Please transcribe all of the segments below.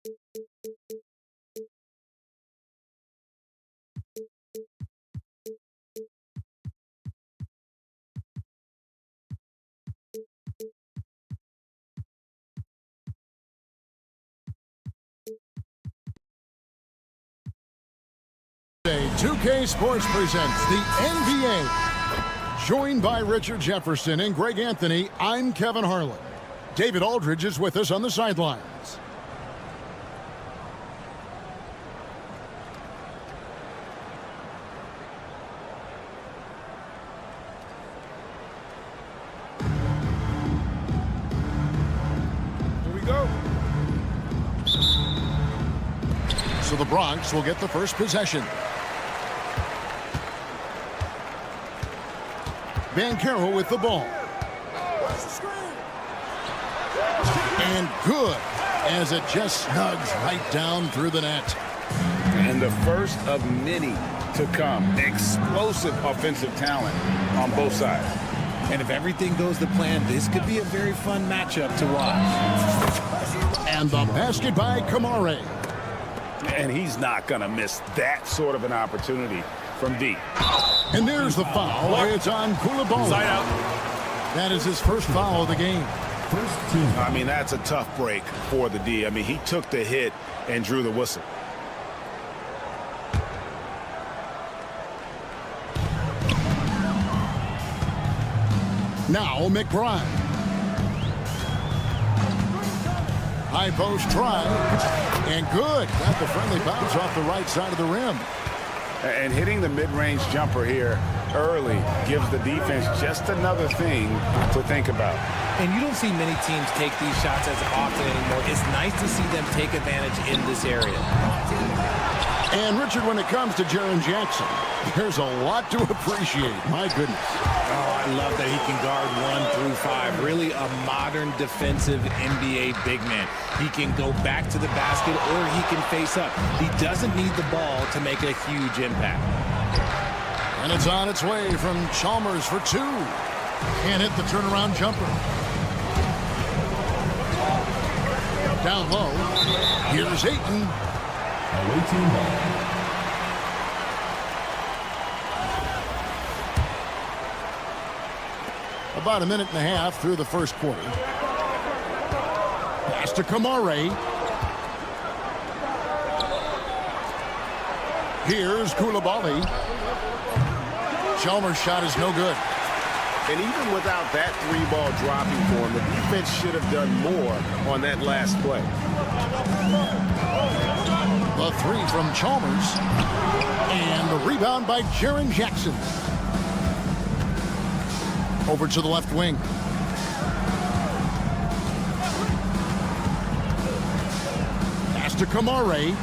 2K Sports presents the NBA. Joined by Richard Jefferson and Greg Anthony, I'm Kevin Harlan. David Aldridge is with us on the sidelines. Here we go. So the Bronx will get the first possession. Banchero with the ball. And good, as it just snugs right down through the net. And the first of many to come. Explosive offensive talent on both sides. And if everything goes to plan, this could be a very fun matchup to watch. And the basket by Kamare. And he's not going to miss that sort of an opportunity from deep. And there's the foul. It's on Koulibaly. Side out. That is his first foul of the game. I mean, that's a tough break for the D. I mean, he took the hit and drew the whistle. Now McBride. High post try. And good. Got the friendly bounce off the right side of the rim. And hitting the mid-range jumper here early gives the defense just another thing to think about. And you don't see many teams take these shots as often anymore. It's nice to see them take advantage in this area. And Richard, when it comes to Jaren Jackson, there's a lot to appreciate. My goodness. Oh, I love that he can guard 1 through 5. Really a modern defensive NBA big man. He can go back to the basket or he can face up. He doesn't need the ball to make a huge impact. And it's on its way from Chalmers for 2. Can't hit the turnaround jumper. Down low. Here's Ayton. About a minute and a half through the first quarter. Pass to Kamare. Here's Koulibaly. Chalmers' shot is no good. And even without that 3-ball dropping for him, the defense should have done more on that last play. The 3 from Chalmers. And the rebound by Jaren Jackson. Over to the left wing. Pass to Kamare.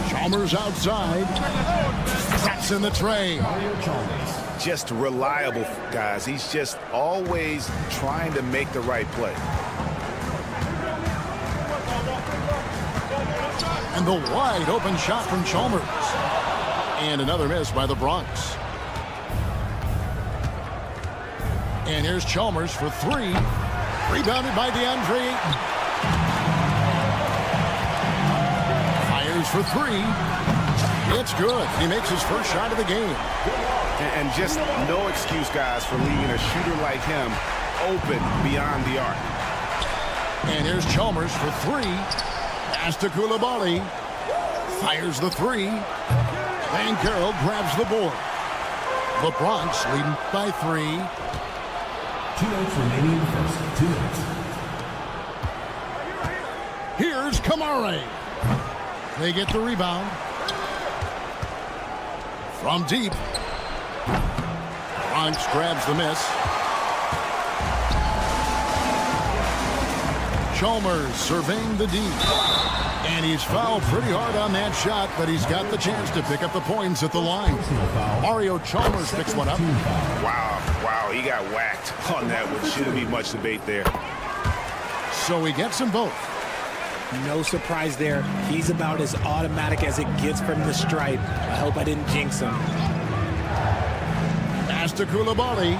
Chalmers outside. That's in the tray. Just reliable, guys. He's just always trying to make the right play. And the wide open shot from Chalmers. And another miss by the Bronx. And here's Chalmers for 3. Rebounded by DeAndre Ayton. Fires for 3. It's good. He makes his first shot of the game. And just no excuse, guys, for leaving a shooter like him open beyond the arc. And here's Chalmers for 3. Pass to Koulibaly. Fires the 3. Banchero grabs the board. The Bronx leading by 3. 2 minutes remaining in the first. 2 minutes. Here's Kamare. They get the rebound. From deep. Bronx grabs the miss. Chalmers surveying the D. And he's fouled pretty hard on that shot, but he's got the chance to pick up the points at the line. Mario Chalmers picks one up. Wow, he got whacked on that, which shouldn't be much debate there. So he gets them both. No surprise there. He's about as automatic as it gets from the stripe. I hope I didn't jinx him. Pass to Koulibaly.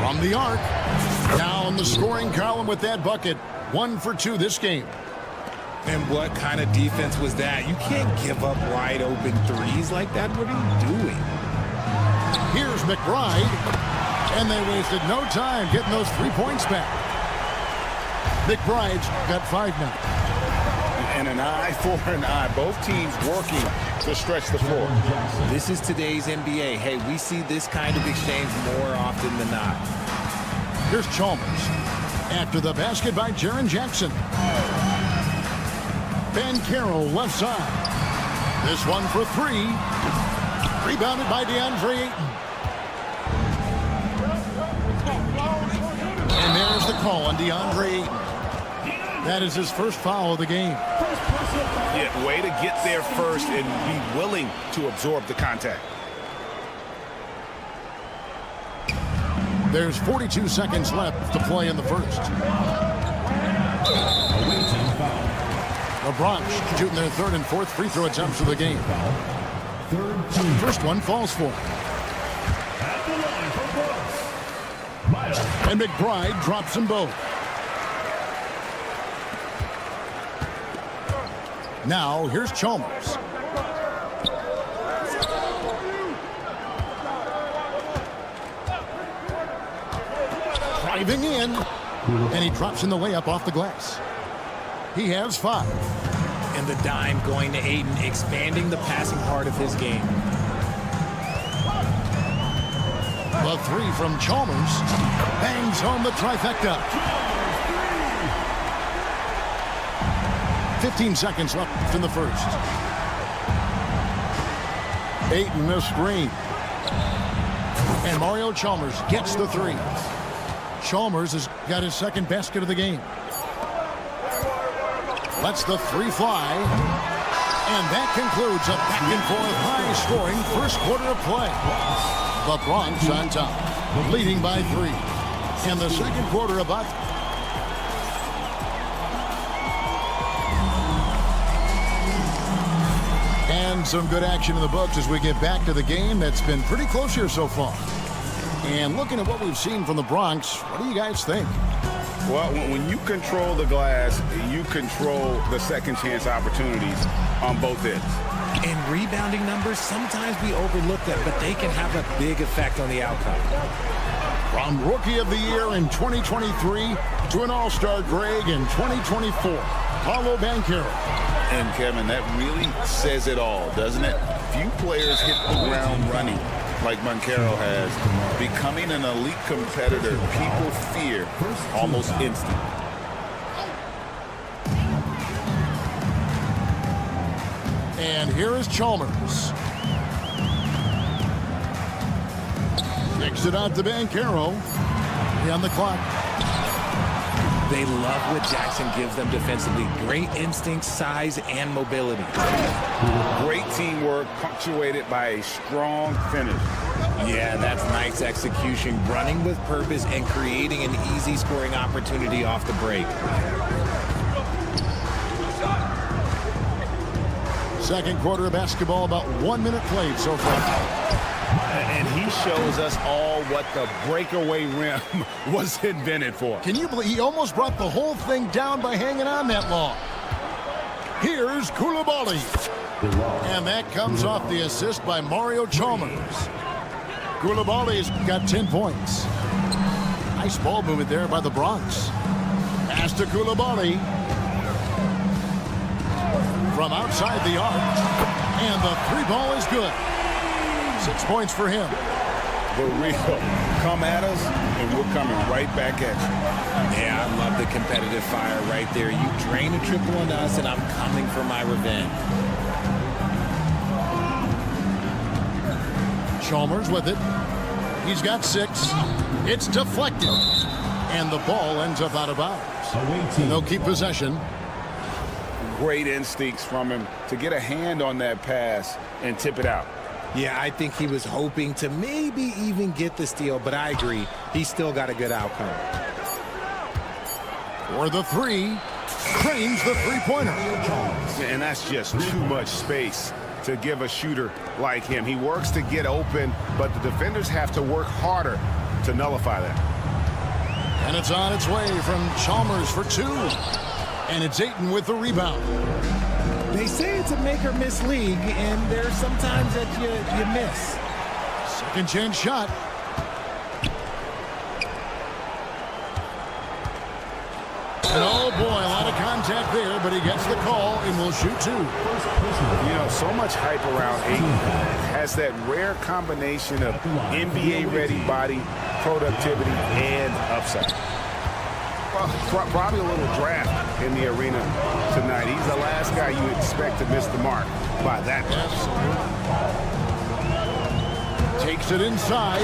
From the arc. Now in the scoring column with that bucket. 1 for 2 this game. And what kind of defense was that? You can't give up wide open threes like that. What are you doing? Here's McBride. And they wasted no time getting those 3 points back. McBride's got 5 now. And an eye for an eye. Both teams working to stretch the floor. This is today's NBA. Hey, we see this kind of exchange more often than not. Here's Chalmers. After the basket by Jaren Jackson. Ben Carroll left side. This one for 3. Rebounded by DeAndre Ayton. And there's the call on DeAndre Ayton. That is his first foul of the game. Yeah, way to get there first and be willing to absorb the contact. There's 42 seconds left to play in the first. The Bronx shooting their 3rd and 4th free throw attempts of the game. First one falls for him. And McBride drops them both. Now here's Chalmers. Driving in. And he drops in the layup off the glass. He has 5. And the dime going to Ayton, expanding the passing part of his game. The 3 from Chalmers bangs home the trifecta. 15 seconds left in the first. Ayton the screen. And Mario Chalmers gets the 3. Chalmers has got his 2nd basket of the game. Lets the 3 fly. And that concludes a back-and-forth high-scoring first quarter of play. The Bronx on top, leading by 3. In the second quarter, about and some good action in the books as we get back to the game that's been pretty close here so far. And looking at what we've seen from the Bronx, what do you guys think? Well, when you control the glass, you control the second chance opportunities on both ends. And rebounding numbers, sometimes we overlook them, but they can have a big effect on the outcome. From Rookie of the Year in 2023 to an All-Star Greg in 2024, Paolo Banchero. And Kevin, that really says it all, doesn't it? Few players hit the ground running like Banchero has. Becoming an elite competitor, people fear almost instant. And here is Chalmers. Kicks it out to Banchero. On the clock. They love what Jackson gives them defensively. Great instincts, size, and mobility. Great teamwork punctuated by a strong finish. Yeah, that's nice execution. Running with purpose and creating an easy scoring opportunity off the break. Second quarter of basketball, about 1 minute played so far. And he shows us all what the breakaway rim was invented for. Can you believe he almost brought the whole thing down by hanging on that long? Here's Coulibaly. And that comes off the assist by Mario Chalmers. Coulibaly's got 10 points. Nice ball movement there by the Bronx. Pass to Coulibaly. From outside the arc. And the 3 ball is good. 6 points for him. The real come at us, and we're coming right back at you. Yeah, I love the competitive fire right there. You drain a triple on us, and I'm coming for my revenge. Chalmers with it. He's got 6. It's deflected. And the ball ends up out of bounds. They'll keep possession. Great instincts from him to get a hand on that pass and tip it out. Yeah, I think he was hoping to maybe even get the steal, but I agree. He still got a good outcome. For the 3, cranes the 3-pointer. And that's just too much space to give a shooter like him. He works to get open, but the defenders have to work harder to nullify that. And it's on its way from Chalmers for 2. And it's Ayton with the rebound. They say it's a make-or-miss league, and there's sometimes that you miss. Second chance shot. And oh boy, a lot of contact there, but he gets the call and will shoot 2. You know, so much hype around Ayton. Has that rare combination of NBA-ready body, productivity, and upside. Well, probably a little draft in the arena tonight. He's the last guy you expect to miss the mark by that much. Takes it inside.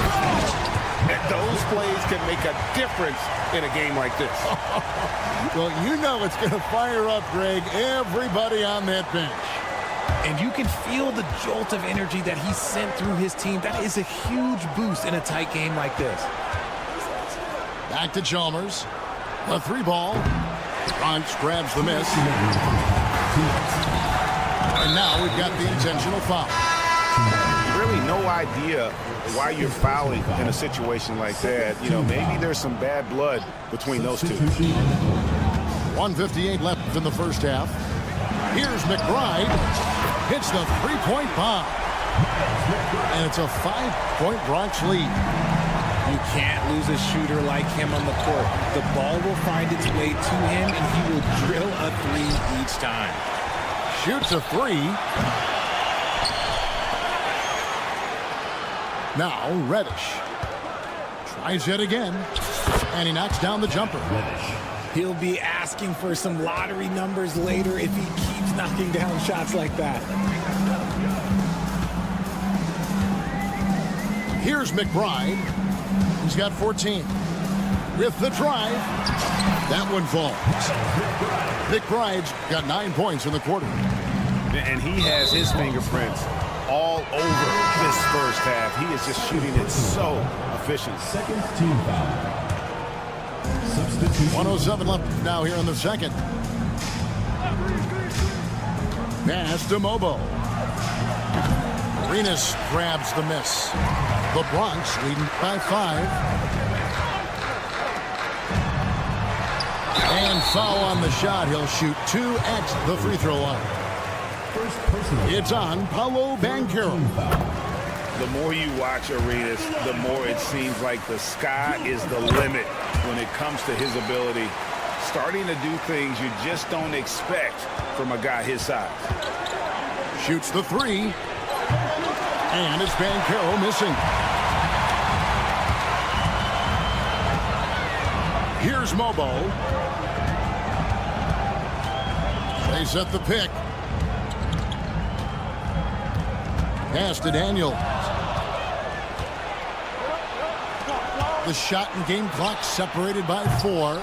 And those plays can make a difference in a game like this. Well, you know it's going to fire up, Greg, everybody on that bench. And you can feel the jolt of energy that he sent through his team. That is a huge boost in a tight game like this. Back to Chalmers. The 3 ball. Bronx grabs the miss. And now we've got the intentional foul. Really no idea why you're fouling in a situation like that. You know, maybe there's some bad blood between those two. 1:58 left in the first half. Here's McBride. Hits the 3-point bomb. And it's a 5-point Bronx lead. You can't lose a shooter like him on the court. The ball will find its way to him, and he will drill a 3 each time. Shoots a 3. Now Reddish. Tries it again. And he knocks down the jumper. He'll be asking for some lottery numbers later if he keeps knocking down shots like that. Here's McBride. He's got 14. With the drive. That one falls. McBride's got 9 points in the quarter. And he has his fingerprints all over this first half. He is just shooting it so efficient. Second team foul. Substitution. 107 left now here in the second. Pass to Mobo. Arenas grabs the miss. The Bronx leading by 5. And foul on the shot. He'll shoot 2 at the free throw line. It's on Paolo Banchero. The more you watch Arenas, the more it seems like the sky is the limit when it comes to his ability. Starting to do things you just don't expect from a guy his size. Shoots the 3. And it's Banchero missing. Here's Mobo. They set the pick. Pass to Daniel. The shot and game clock separated by 4.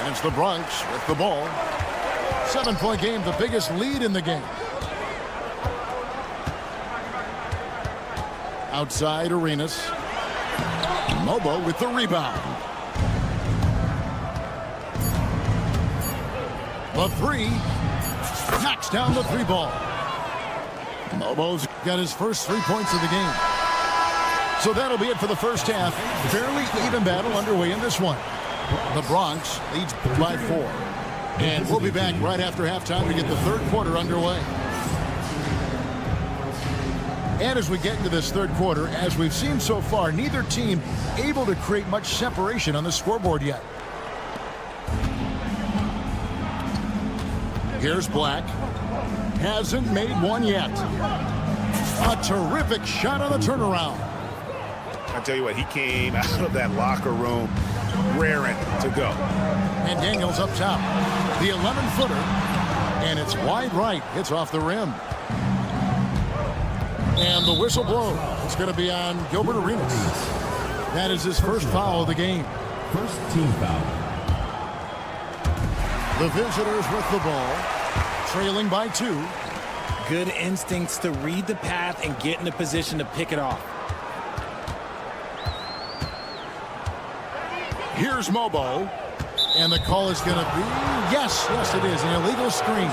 And it's the Bronx with the ball. 7-point game, the biggest lead in the game. Outside Arenas. Mobo with the rebound. The 3. Knocks down the 3 ball. Mobo's got his first 3 points of the game. So that'll be it for the first half. Fairly even battle underway in this one. The Bronx leads by 4. And we'll be back right after halftime to get the third quarter underway. And as we get into this third quarter, as we've seen so far, neither team able to create much separation on the scoreboard yet. Here's Black. Hasn't made one yet. A terrific shot on the turnaround. I tell you what, he came out of that locker room raring to go. And Daniels up top. The 11-footer. And it's wide right. It's off the rim. And the whistle blows. It's going to be on Gilbert Arenas. That is his first foul of the game. First team foul. The visitors with the ball. Trailing by 2. Good instincts to read the path and get in a position to pick it off. Here's Mobo. And the call is going to be, yes, it is, an illegal screen.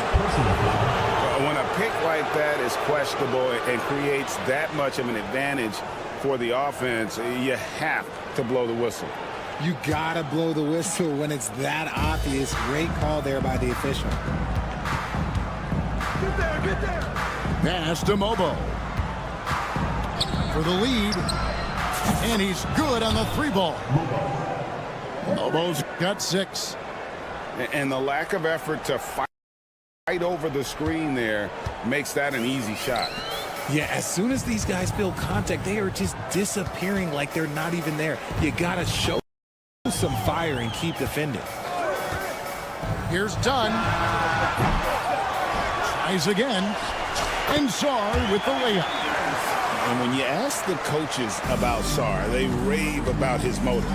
When a pick like that is questionable and creates that much of an advantage for the offense, you have to blow the whistle. You gotta blow the whistle when it's that obvious. Great call there by the official. Get there. Pass to Mobo. For the lead. And he's good on the 3-ball. Mobo's got 6. And the lack of effort to fight over the screen there makes that an easy shot. Yeah, as soon as these guys feel contact, they are just disappearing like they're not even there. You gotta show some fire and keep defending. Here's Dunn. Tries again. And Sarr with the layup. And when you ask the coaches about Sarr, they rave about his motor.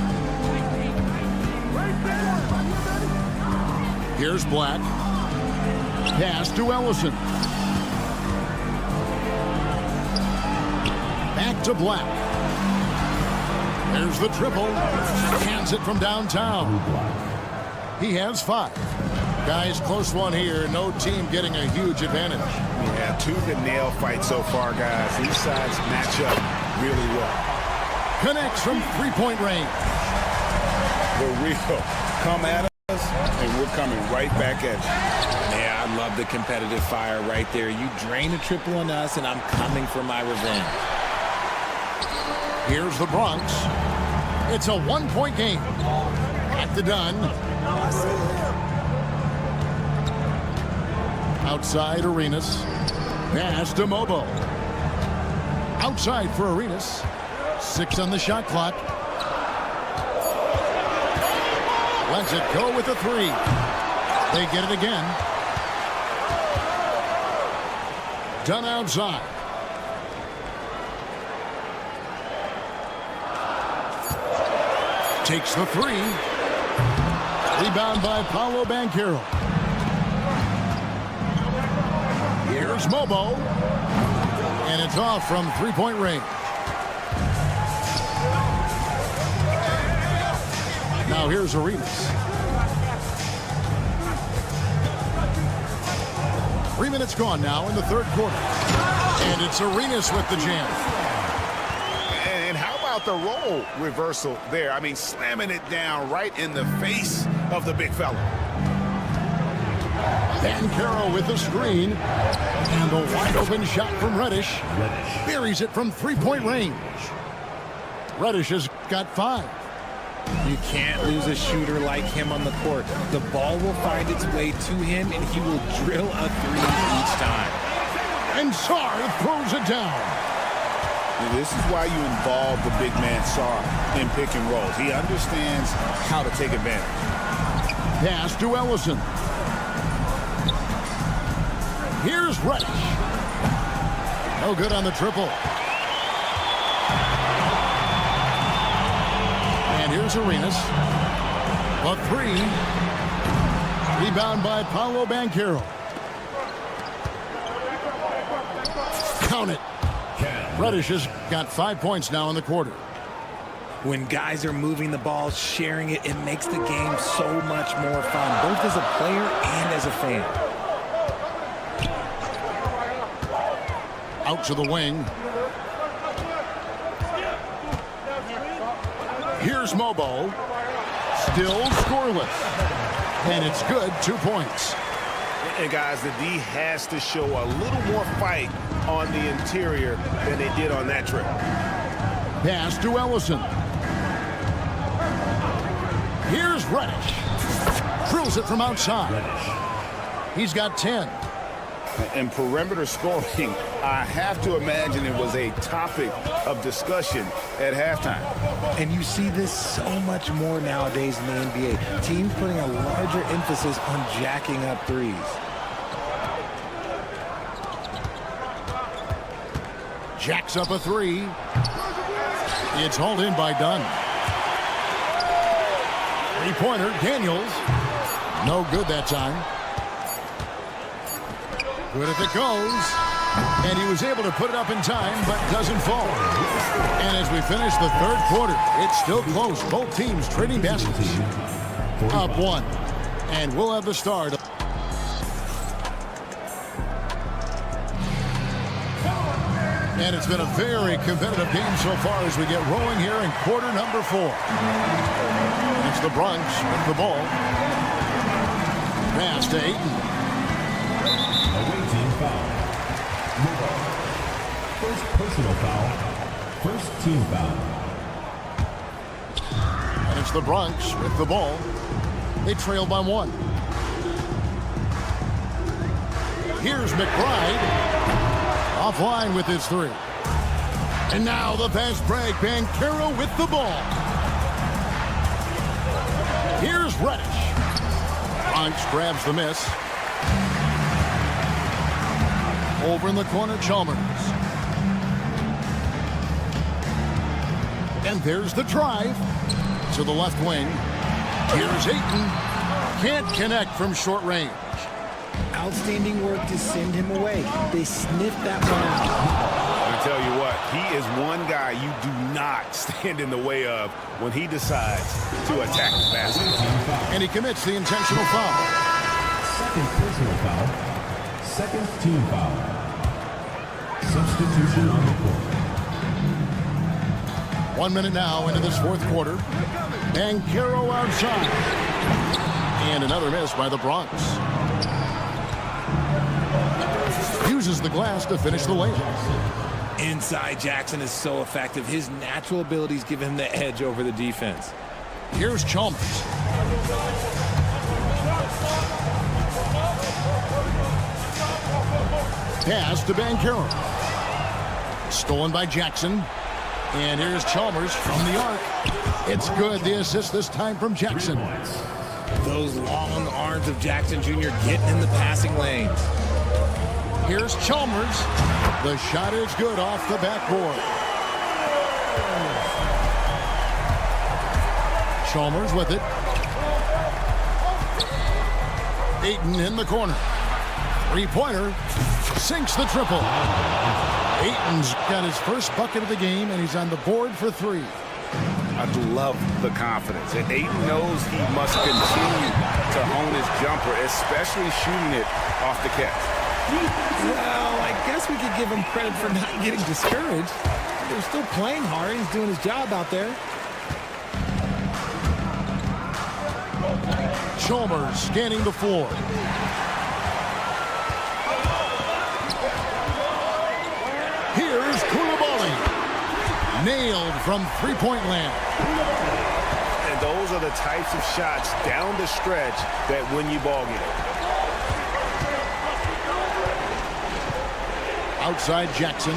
Here's Black. Pass to Ellison. Back to Black. There's the triple. Hands it from downtown. He has 5. Guys, close one here. No team getting a huge advantage. Yeah, tooth and nail fight so far, guys. These sides match up really well. Connects from 3-point range. The real come at us, and we're coming right back at you. Yeah, I love the competitive fire right there. You drain a triple on us, and I'm coming for my revenge. Here's the Bronx. It's a 1-point game. At the Dunn. Outside Arenas. Pass to Mobo. Outside for Arenas. 6 on the shot clock. Lets it go with a 3. They get it again. Dunn outside. Takes the 3. Rebound by Paolo Banchero. Here's Mobo. And it's off from 3-point range. Now here's Arenas. 3 minutes gone now in the 3rd quarter. And it's Arenas with the jam. And how about the role reversal there? I mean, slamming it down right in the face of the big fella. Banchero with the screen. And the wide open shot from Reddish. Buries it from 3-point range. Reddish has got 5. You can't lose a shooter like him on the court. The ball will find its way to him, and he will drill a 3 each time. And Sarr throws it down. And this is why you involve the big man Sarr in pick and rolls. He understands how to take advantage. Pass to Ellison. Here's Reddish. No good on the triple. And here's Arenas. A 3. Rebound by Paolo Banchero. Count it. Reddish has got 5 points now in the quarter. When guys are moving the ball, sharing it, it makes the game so much more fun, both as a player and as a fan. Out to the wing. Here's Mobo. Still scoreless. And it's good. 2 points. And guys, the D has to show a little more fight on the interior than they did on that trip. Pass to Ellison. Here's Reddish. Drills it from outside. He's got 10. And perimeter scoring, I have to imagine it was a topic of discussion at halftime. And you see this so much more nowadays in the NBA. Teams putting a larger emphasis on jacking up threes. Jacks up a 3. It's hauled in by Dunn. 3-pointer, Daniels. No good that time. Good if it goes. And he was able to put it up in time, but doesn't fall. And as we finish the 3rd quarter, it's still close. Both teams trading baskets. Up 1. And we'll have the start. And it's been a very competitive game so far as we get rolling here in quarter number 4. It's the Bronx with the ball. Pass to Ayton. Away team foul. Move on. First personal foul. First team foul. And it's the Bronx with the ball. They trail by 1. Here's McBride. Offline with his 3. And now the fast break. Banchero with the ball. Here's Reddish. Bronx grabs the miss. Over in the corner, Chalmers. And there's the drive to the left wing. Here's Ayton. Can't connect from short range. Outstanding work to send him away. They sniffed that one out. I tell you what, he is one guy you do not stand in the way of when he decides to attack the basket. And he commits the intentional foul. Second personal foul. Second team foul. Substitution on the court. 1 minute now into this fourth quarter. Banchero outside. And another miss by the Bronx. Uses the glass to finish the layup. Inside Jackson is so effective. His natural abilities give him the edge over the defense. Here's Chalmers. Pass to Banchero. Stolen by Jackson. And here's Chalmers from the arc. It's good. The assist this time from Jackson. Those long arms of Jackson Jr. getting in the passing lanes. Here's Chalmers. The shot is good off the backboard. Chalmers with it. Ayton in the corner. Three-pointer. Sinks the triple. Ayton's got his first bucket of the game, and he's on the board for 3. I love the confidence. And Ayton knows he must continue to hone his jumper, especially shooting it off the catch. Well, I guess we could give him credit for not getting discouraged. They're still playing hard. He's doing his job out there. Chalmers scanning the floor. Here's Koulibaly. Nailed from three-point land. And those are the types of shots down the stretch that win you ball games. Outside Jackson.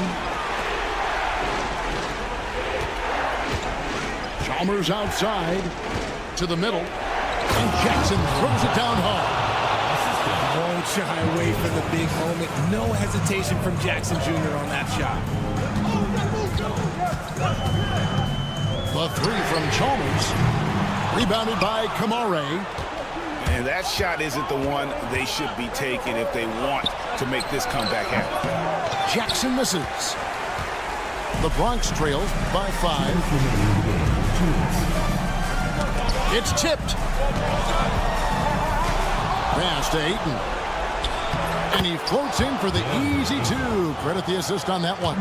Chalmers outside to the middle. And Jackson throws it down hard. Won't shy away from the big moment. No hesitation from Jackson Jr. on that shot. The 3 from Chalmers. Rebounded by Kamare. And that shot isn't the one they should be taking if they want to make this comeback happen. Jackson misses. The Bronx trails by 5. It's tipped. Pass to Ayton. And he floats in for the easy 2. Credit the assist on that one.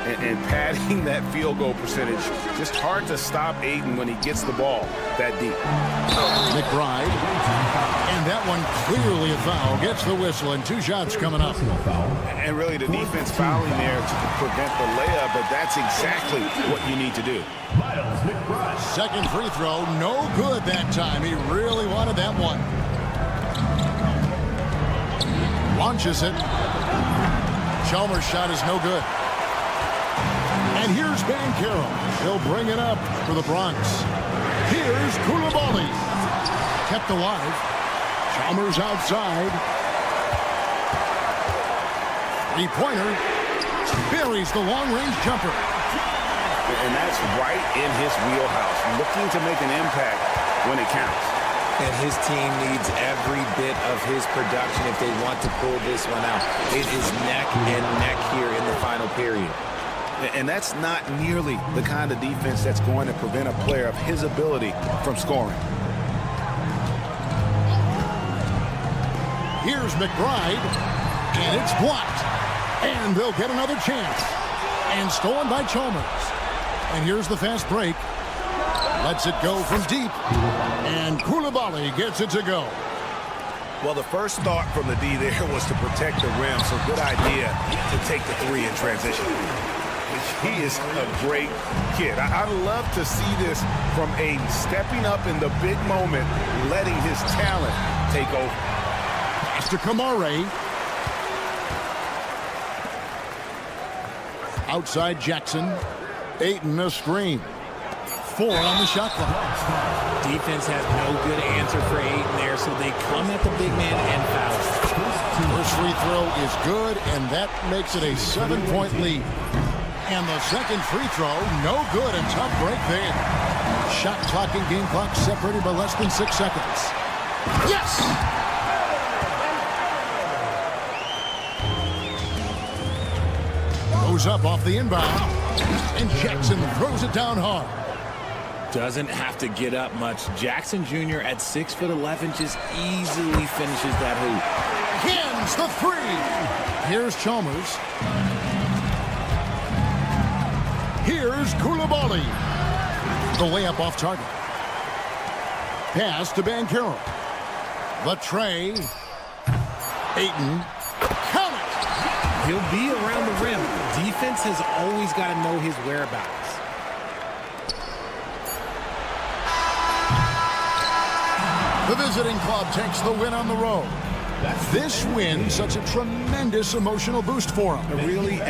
And padding that field goal percentage, just hard to stop Ayton when he gets the ball that deep. McBride. And that one clearly a foul. Gets the whistle and 2 shots coming up. And really the defense fouling there to prevent the layup, but that's exactly what you need to do. Second free throw, no good that time. He really wanted that one. Launches it. Chalmers' shot is no good. And here's Banchero. He'll bring it up for the Bronx. Here's Koulibaly. Kept alive. Chalmers outside. Three-pointer. Buries the long-range jumper. And that's right in his wheelhouse, looking to make an impact when it counts. And his team needs every bit of his production if they want to pull this one out. It is neck and neck here in the final period. And that's not nearly the kind of defense that's going to prevent a player of his ability from scoring. Here's McBride, and it's blocked. And they'll get another chance. And stolen by Chalmers. And here's the fast break. Lets it go from deep. And Koulibaly gets it to go. Well, the first thought from the D there was to protect the rim, so good idea to take the three in transition. He is a great kid. I'd love to see this from Aiden, stepping up in the big moment, letting his talent take over. Pass to Kamare. Outside Jackson. Ayton a screen. 4 on the shot clock. Defense has no good answer for Ayton there, so they come at the big man and foul. First free throw is good, and that makes it a 7-point lead. And the second free throw, no good, and tough break there. Shot clock and game clock separated by less than 6 seconds. Yes! Goes up off the inbound, and Jackson throws it down hard. Doesn't have to get up much. Jackson Jr. at 6'11" just easily finishes that hoop. Hands the three. Here's Chalmers. Here's Koulibaly. The layup off target. Pass to Banchero. The tray. Ayton. Count it. He'll be around the rim. Defense has always got to know his whereabouts. The visiting club takes the win on the road. This win, such a tremendous emotional boost for him. Really.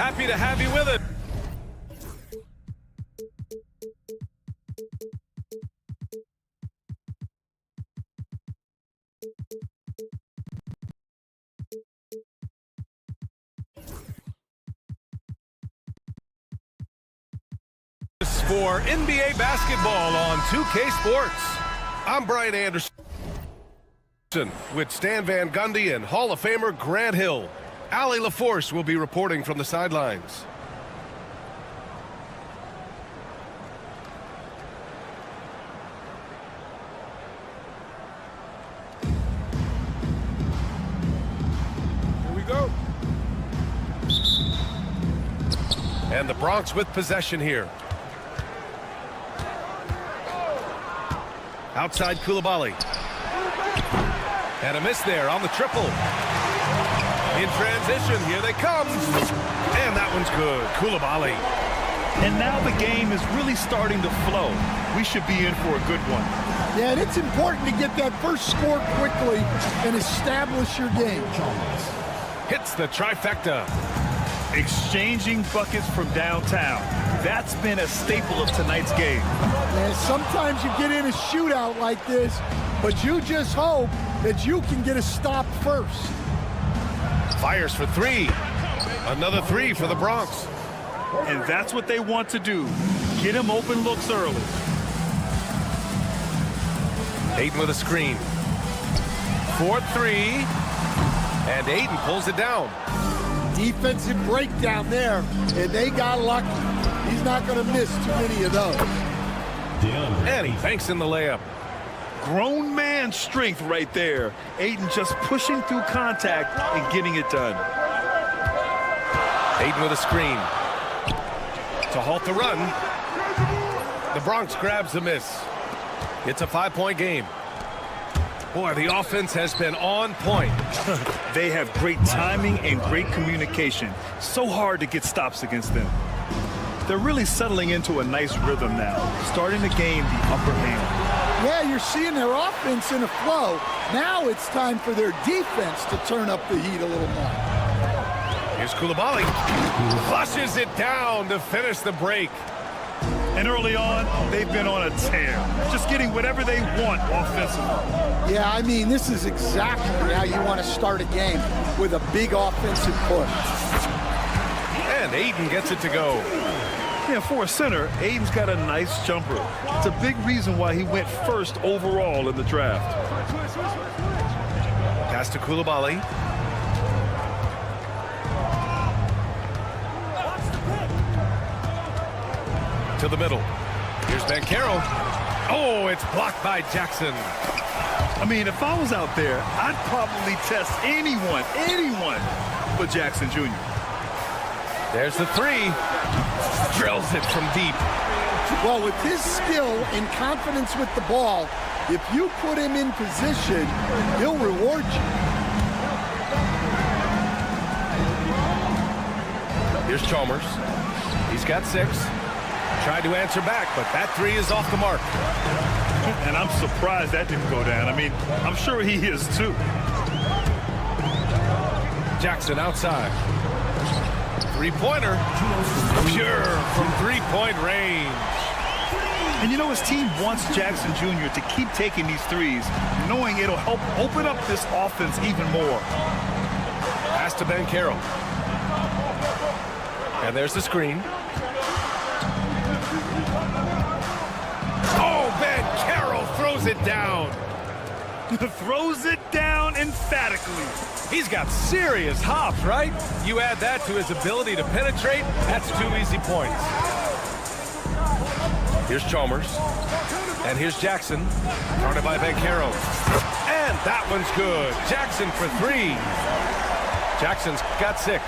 Happy to have you with us. For NBA basketball on 2K Sports. I'm Brian Anderson with Stan Van Gundy and Hall of Famer Grant Hill. Allie LaForce will be reporting from the sidelines. Here we go. And the Bronx with possession here. Outside Koulibaly. And a miss there on the triple. In transition, here they come. And that one's good. Koulibaly. And now the game is really starting to flow. We should be in for a good one. Yeah, and it's important to get that first score quickly and establish your game. Hits the trifecta. Exchanging buckets from downtown. That's been a staple of tonight's game. Yeah, sometimes you get in a shootout like this, but you just hope that you can get a stop first. Fires for three. Another three for the Bronx. And that's what they want to do. Get him open looks early. Ayton with a screen. 4-3. And Ayton pulls it down. Defensive breakdown there, and they got lucky. He's not going to miss too many of those. And he banks in the layup. Grown man strength right there. Ayton just pushing through contact and getting it done. Ayton with a screen. To halt the run. The Bronx grabs the miss. It's a 5-point game. Boy, the offense has been on point. They have great timing and great communication. So hard to get stops against them. They're really settling into a nice rhythm now, starting to gain the upper hand. Yeah, you're seeing their offense in a flow. Now it's time for their defense to turn up the heat a little more. Here's Koulibaly. Flushes it down to finish the break. And early on, they've been on a tear. Just getting whatever they want offensively. Yeah, I mean, this is exactly how you want to start a game, with a big offensive push. And Ayton gets it to go. Yeah, for a center, Ayton's got a nice jumper. It's a big reason why he went first overall in the draft. Pass to Koulibaly. To the middle. Here's Banchero. Oh, it's blocked by Jackson. I mean, if I was out there, I'd probably test anyone but Jackson Jr. There's the three. Drills it from deep. Well, with his skill and confidence with the ball, if you put him in position, he'll reward you. Here's Chalmers. He's got 6. Tried to answer back, but that 3 is off the mark. And I'm surprised that didn't go down. I mean, I'm sure he is too. Jackson outside. Three-pointer. Pure from three-point range. And you know, his team wants Jackson Jr. to keep taking these threes, knowing it'll help open up this offense even more. Pass to Banchero. And there's the screen. Oh, Banchero throws it down. Throws it down emphatically. He's got serious hops, right? You add that to his ability to penetrate, that's 2 easy points. Here's Chalmers. And here's Jackson. Guarded by Banchero. And that one's good. Jackson for 3. Jackson's got 6.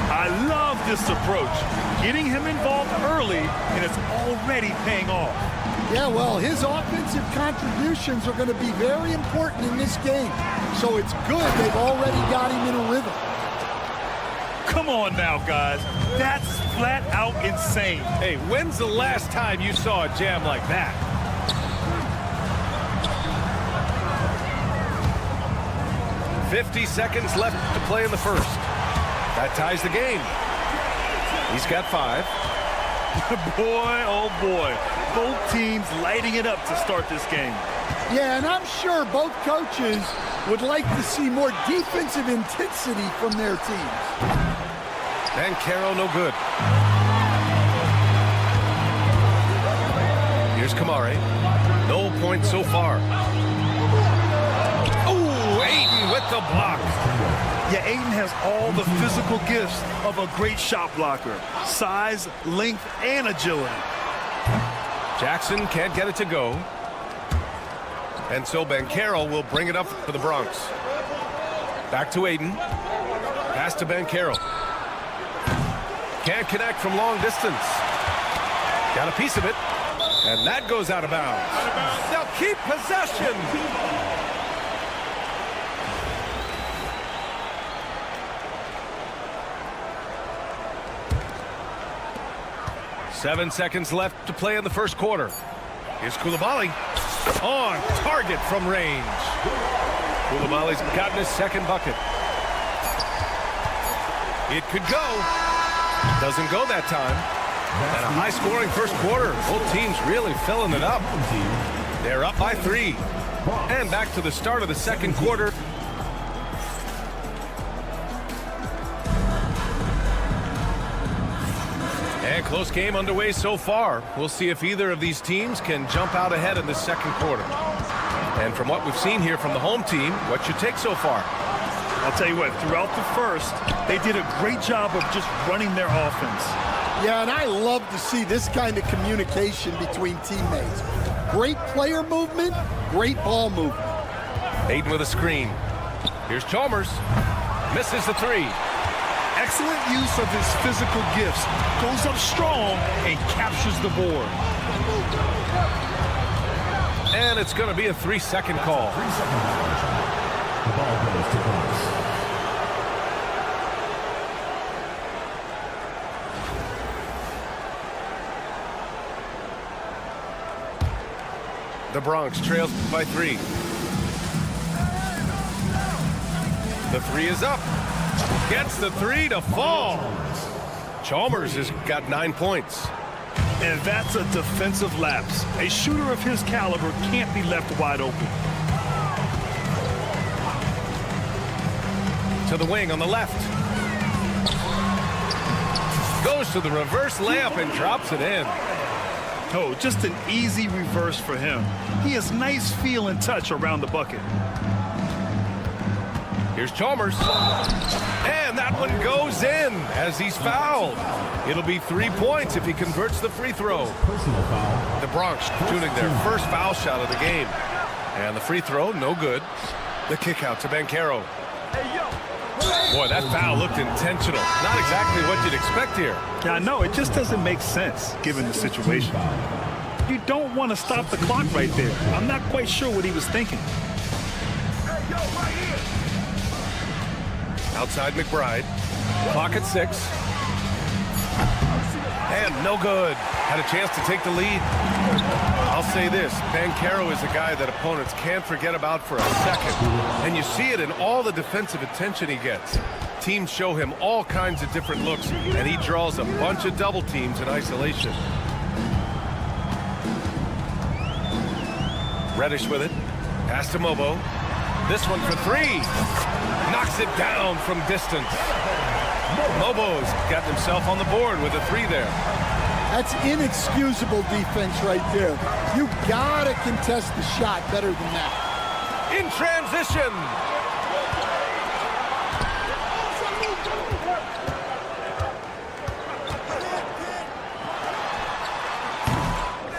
I love this approach. Getting him involved early, and it's already paying off. Yeah, well, his offensive contributions are going to be very important in this game. So it's good they've already got him in a rhythm. Come on now, guys. That's flat out insane. Hey, when's the last time you saw a jam like that? .50 seconds left to play in the first. That ties the game. He's got 5. Boy, oh boy. Both teams lighting it up to start this game. Yeah, and I'm sure both coaches would like to see more defensive intensity from their teams. Banchero, no good. Here's Kamare. No points so far. Oh, Aiden with the block. Yeah, Aiden has all the physical gifts of a great shot blocker. Size, length, and agility. Jackson can't get it to go. And so Banchero will bring it up for the Bronx. Back to Aiden. Pass to Banchero. Can't connect from long distance. Got a piece of it. And that goes out of bounds. They'll keep possession. Seven seconds left to play in the first quarter. Here's Koulibaly. On target from range. Koulibaly's gotten his second bucket. It could go. Doesn't go that time. And a high-scoring first quarter. Both teams really filling it up. They're up by 3. And back to the start of the second quarter. And close game underway so far. We'll see if either of these teams can jump out ahead in the second quarter. And from what we've seen here from the home team, what's your take so far? I'll tell you what, throughout the first, they did a great job of just running their offense. Yeah, and I love to see this kind of communication between teammates. Great player movement, great ball movement. Aiden with a screen. Here's Chalmers. Misses the 3. Excellent use of his physical gifts. Goes up strong and captures the board. And it's going to be a 3-second call. 3 second violation. The ball goes to Bronx. The Bronx trails by 3. The 3 is up. Gets the 3 to fall. Chalmers has got 9 points. And that's a defensive lapse. A shooter of his caliber can't be left wide open. To the wing on the left. Goes to the reverse layup and drops it in. Oh, just an easy reverse for him. He has nice feel and touch around the bucket. Here's Chalmers. And that one goes in as he's fouled. It'll be 3 points if he converts the free throw. Personal foul. The Bronx shooting their first foul shot of the game. And the free throw, no good. The kick out to Banchero. Boy, that foul looked intentional. Not exactly what you'd expect here. Yeah, I know. It just doesn't make sense given the situation. You don't want to stop the clock right there. I'm not quite sure what he was thinking. Outside McBride. Clock at 6. And no good. Had a chance to take the lead. I'll say this. Banchero is a guy that opponents can't forget about for a second. And you see it in all the defensive attention he gets. Teams show him all kinds of different looks, and he draws a bunch of double teams in isolation. Reddish with it. Pass to Mobo. This one for 3. Knocks it down from distance. Mobo's got himself on the board with a 3 there. That's inexcusable defense right there. You gotta contest the shot better than that. In transition.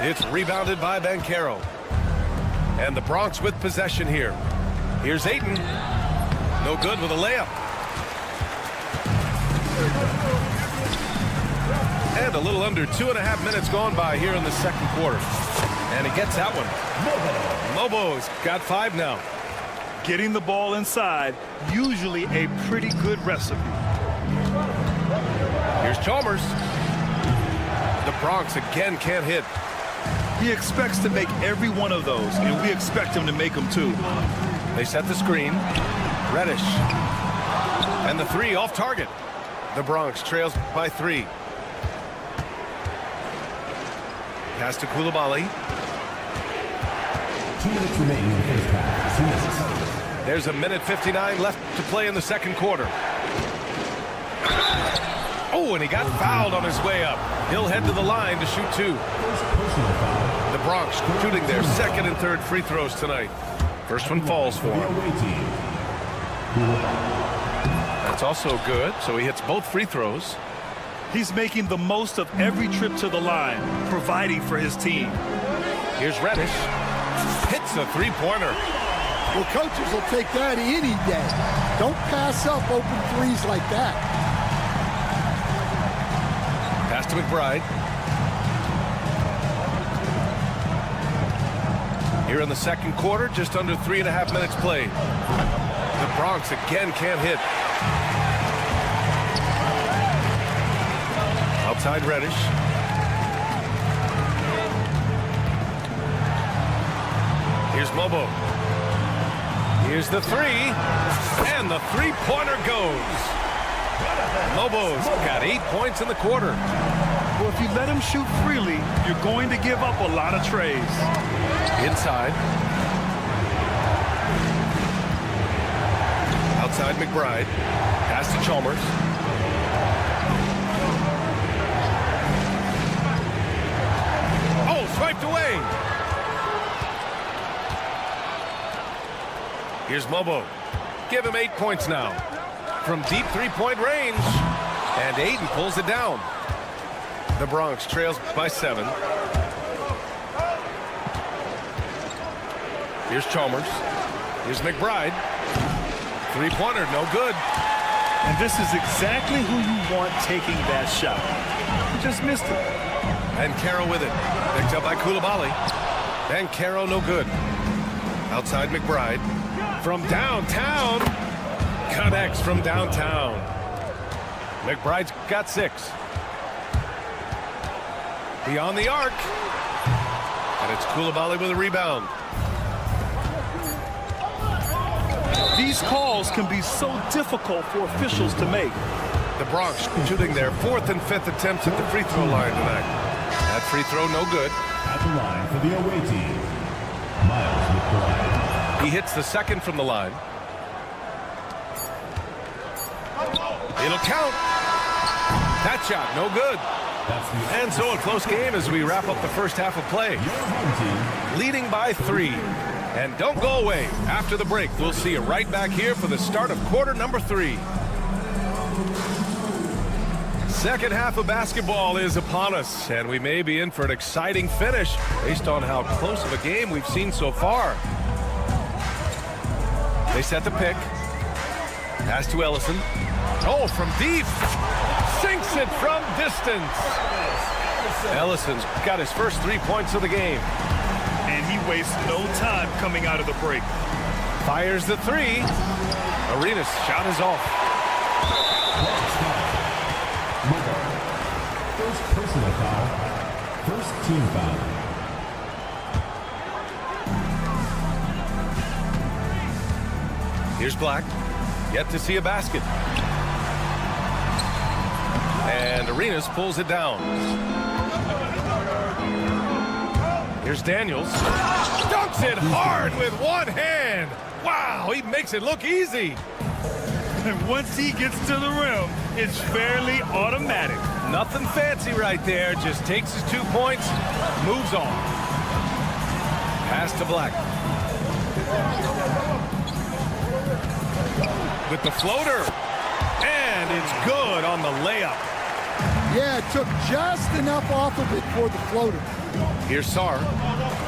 It's rebounded by Banchero. And the Bronx with possession here. Here's Aiden. No good with a layup. And a little under 2.5 minutes gone by here in the second quarter. And he gets that one. Mobo's got 5 now. Getting the ball inside, usually a pretty good recipe. Here's Chalmers. The Bronx again can't hit. He expects to make every one of those, and we expect him to make them too. They set the screen. Reddish. And the 3 off target. The Bronx trails by 3. Pass to Koulibaly. 2 minutes remaining in the first half. 2 minutes. There's a minute 59 left to play in the second quarter. Oh, and he got fouled on his way up. He'll head to the line to shoot 2. Personal foul. The Bronx shooting their second and third free throws tonight. First one falls for The him. away team. That's also good, so he hits both free throws. He's making the most of every trip to the line, providing for his team. Here's Reddish. Hits a three-pointer. Well, coaches will take that any day. Don't pass up open threes like that. Pass to McBride. Here in the second quarter, just under 3.5 minutes played. The Bronx again can't hit. Outside Reddish. Here's Mobo. Here's the three. And the three-pointer goes. Mobo's got 8 points in the quarter. Well, if you let him shoot freely, you're going to give up a lot of trays. Inside. Outside McBride. Pass to Chalmers. Oh, swiped away. Here's Mobo. Give him 8 points now. From deep three-point range. And Aiden pulls it down. The Bronx trails by 7. Here's Chalmers. Here's McBride. Three-pointer, no good. And this is exactly who you want taking that shot. He just missed it. And Caro with it. Picked up by Koulibaly. And Caro no good. Outside McBride. From downtown. Connects from downtown. McBride's got 6. Beyond the arc. And it's Koulibaly with a rebound. These calls can be so difficult for officials to make. The Bronx shooting their 4th and 5th attempts at the free throw line tonight. That free throw no good. At the line for the away team, Miles McBride. He hits the second from the line. It'll count. That shot no good. And so a close game as we wrap up the first half of play. Leading by 3. And don't go away. After the break, we'll see you right back here for the start of quarter number 3. Second half of basketball is upon us, and we may be in for an exciting finish based on how close of a game we've seen so far. They set the pick. Pass to Ellison. Oh, from deep. Sinks it from distance. Ellison's got his first 3 points of the game. And he wastes no time coming out of the break. Fires the 3. Arenas' shot is off. First personal foul. First team foul. Here's Black. Yet to see a basket. And Arenas pulls it down. Here's Daniels. Dunks it hard with one hand. Wow, he makes it look easy. And once he gets to the rim, it's fairly automatic. Nothing fancy right there. Just takes his 2 points, moves on. Pass to Black. With the floater. And it's good on the layup. Yeah, it took just enough off of it for the floater. Here's Sarr.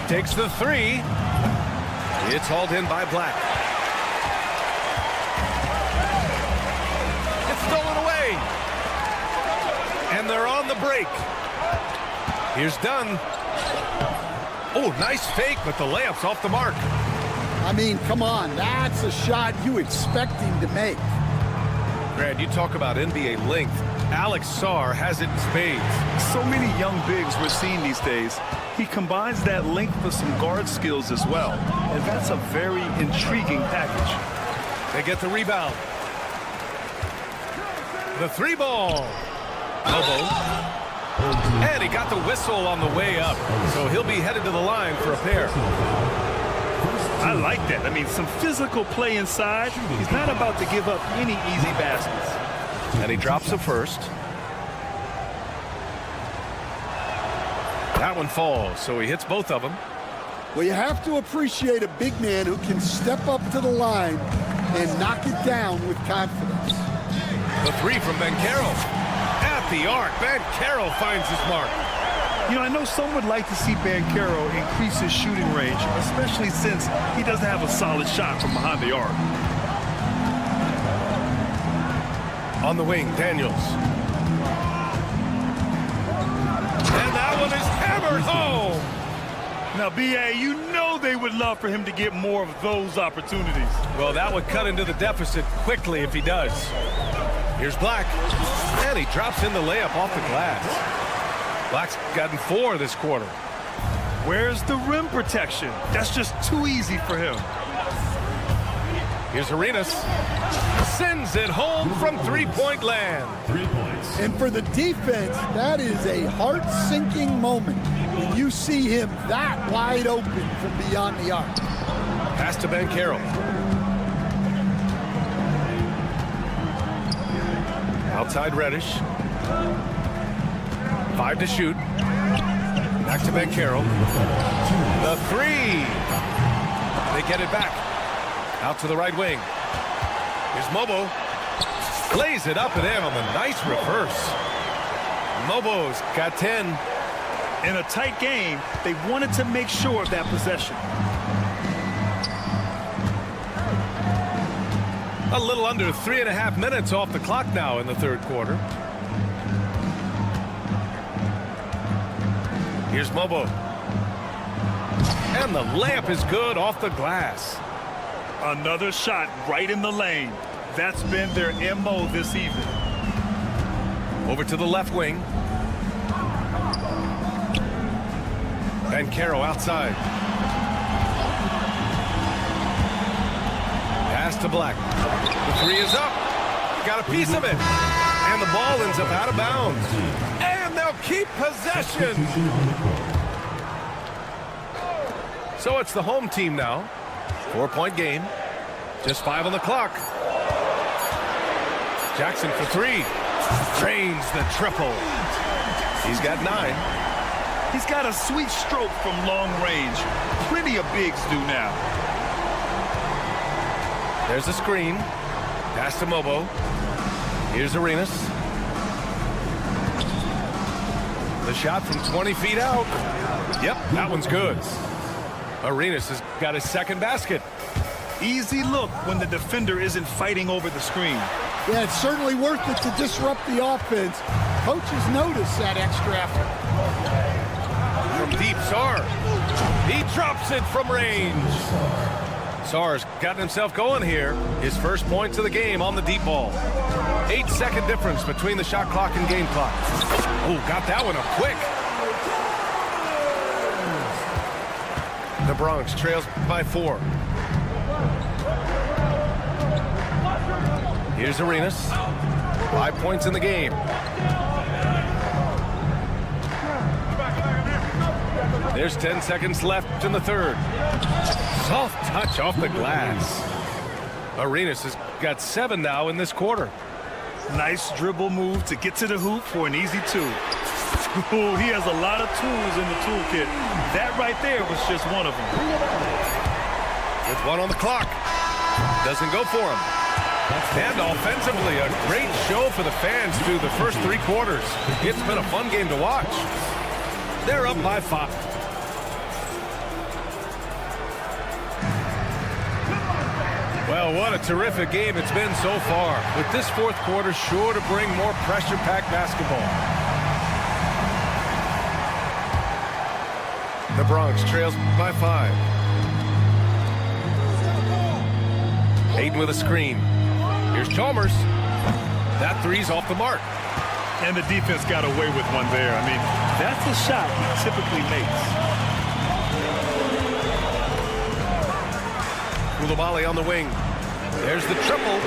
Takes the 3. It's hauled in by Black. It's stolen away. And they're on the break. Here's Dunn. Oh, nice fake, but the layup's off the mark. I mean, come on, that's a shot you expect him to make. Brad, you talk about NBA length. Alex Sarr has it in spades. So many young bigs we're seeing these days. He combines that length with some guard skills as well. And that's a very intriguing package. They get the rebound. The 3 ball. Elbow. And he got the whistle on the way up, so he'll be headed to the line for a pair. I like that. I mean, some physical play inside. He's not about to give up any easy baskets. And he drops the first. That one falls, so he hits both of them. Well, you have to appreciate a big man who can step up to the line and knock it down with confidence. The three from Banchero. At the arc, Banchero finds his mark. You know, I know some would like to see Banchero increase his shooting range, especially since he doesn't have a solid shot from behind the arc. On the wing, Daniels. And that one is hammered home. Now, B.A., you know they would love for him to get more of those opportunities. Well, that would cut into the deficit quickly if he does. Here's Black. And he drops in the layup off the glass. Black's gotten 4 this quarter. Where's the rim protection? That's just too easy for him. Here's Arenas. Sends it home from three-point land. 3 points. And for the defense, that is a heart-sinking moment when you see him that wide open from beyond the arc. Pass to Banchero. Outside Reddish. 5 to shoot. Back to Banchero. The three. They get it back. Out to the right wing. Here's Mobo. Lays it up and in on the nice reverse. Mobo's got 10. In a tight game, they wanted to make sure of that possession. A little under 3.5 minutes off the clock now in the third quarter. Here's Mobo. And the layup is good off the glass. Another shot right in the lane. That's been their MO this evening. Over to the left wing. Banchero outside. Pass to Black. The three is up. Got a piece of it. And the ball ends up out of bounds. And they'll keep possession. So it's the home team now. 4-point game. Just 5 on the clock. Jackson for 3. Drains the triple. He's got 9. He's got a sweet stroke from long range. Plenty of bigs do now. There's a screen. Pass to Mobo. Here's Arenas. The shot from 20 feet out. Yep, that one's good. Arenas has got his second basket. Easy look when the defender isn't fighting over the screen. Yeah, it's certainly worth it to disrupt the offense. Coaches notice that extra effort. From deep, Sarr. He drops it from range. Sarr's gotten himself going here. His first points of the game on the deep ball. 8-second difference between the shot clock and game clock. Oh, got that one up quick. The Bronx trails by 4. Here's Arenas. 5 points in the game. There's 10 seconds left in the third. Soft touch off the glass. Arenas has got 7 now in this quarter. Nice dribble move to get to the hoop for an easy 2. Ooh, he has a lot of tools in the toolkit. That right there was just one of them. With 1 on the clock. Doesn't go for him. And offensively, a great show for the fans through the first 3 quarters. It's been a fun game to watch. They're up by 5. Well, what a terrific game it's been so far. With this fourth quarter sure to bring more pressure-packed basketball. The Bronx trails by 5. Hayden with a screen. Here's Chalmers. That three's off the mark. And the defense got away with one there. I mean, that's a shot he typically makes. Koulibaly on the wing. There's the triple.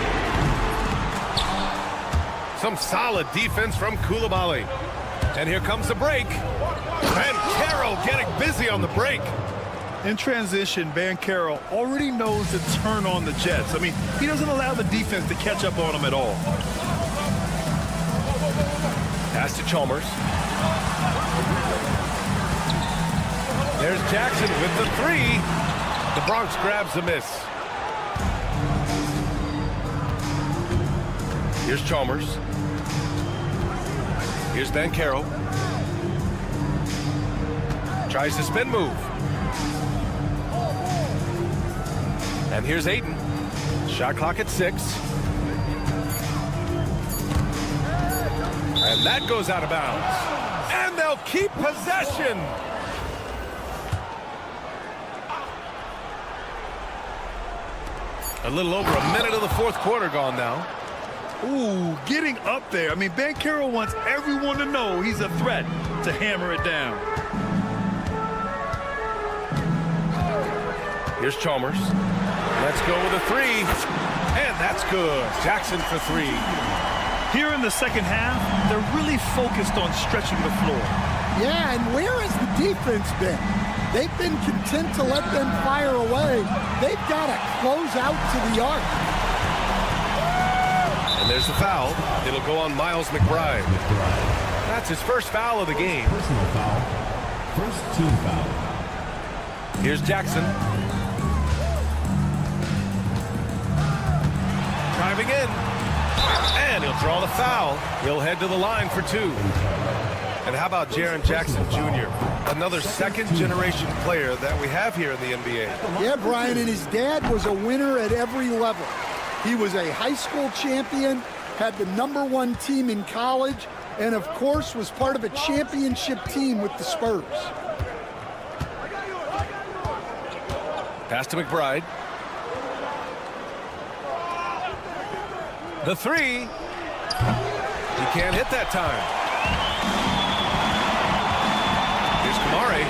Some solid defense from Koulibaly. And here comes the break. Carroll getting busy on the break. In transition, Carroll already knows to turn on the Jets. I mean, he doesn't allow the defense to catch up on him at all. Pass to Chalmers. There's Jackson with the 3. The Bronx grabs the miss. Here's Chalmers. Here's Carroll. Tries the spin move. And here's Ayton. Shot clock at 6. And that goes out of bounds. And they'll keep possession. A little over a minute of the fourth quarter gone now. Ooh, getting up there. I mean, Carroll wants everyone to know he's a threat to hammer it down. Here's Chalmers. Let's go with a 3. And that's good. Jackson for 3. Here in the second half, they're really focused on stretching the floor. Yeah, and where has the defense been? They've been content to let them fire away. They've got to close out to the arc. And there's the foul. It'll go on Miles McBride. That's his first foul of the game. Personal foul. First team foul. Here's Jackson. Driving in. And he'll draw the foul. He'll head to the line for 2. And how about Jaren Jackson Jr., another second-generation player that we have here in the NBA? Yeah, Brian, and his dad was a winner at every level. He was a high school champion, had the #1 team in college, and of course was part of a championship team with the Spurs. Pass to McBride. The 3. He can't hit that time. Here's Kamari.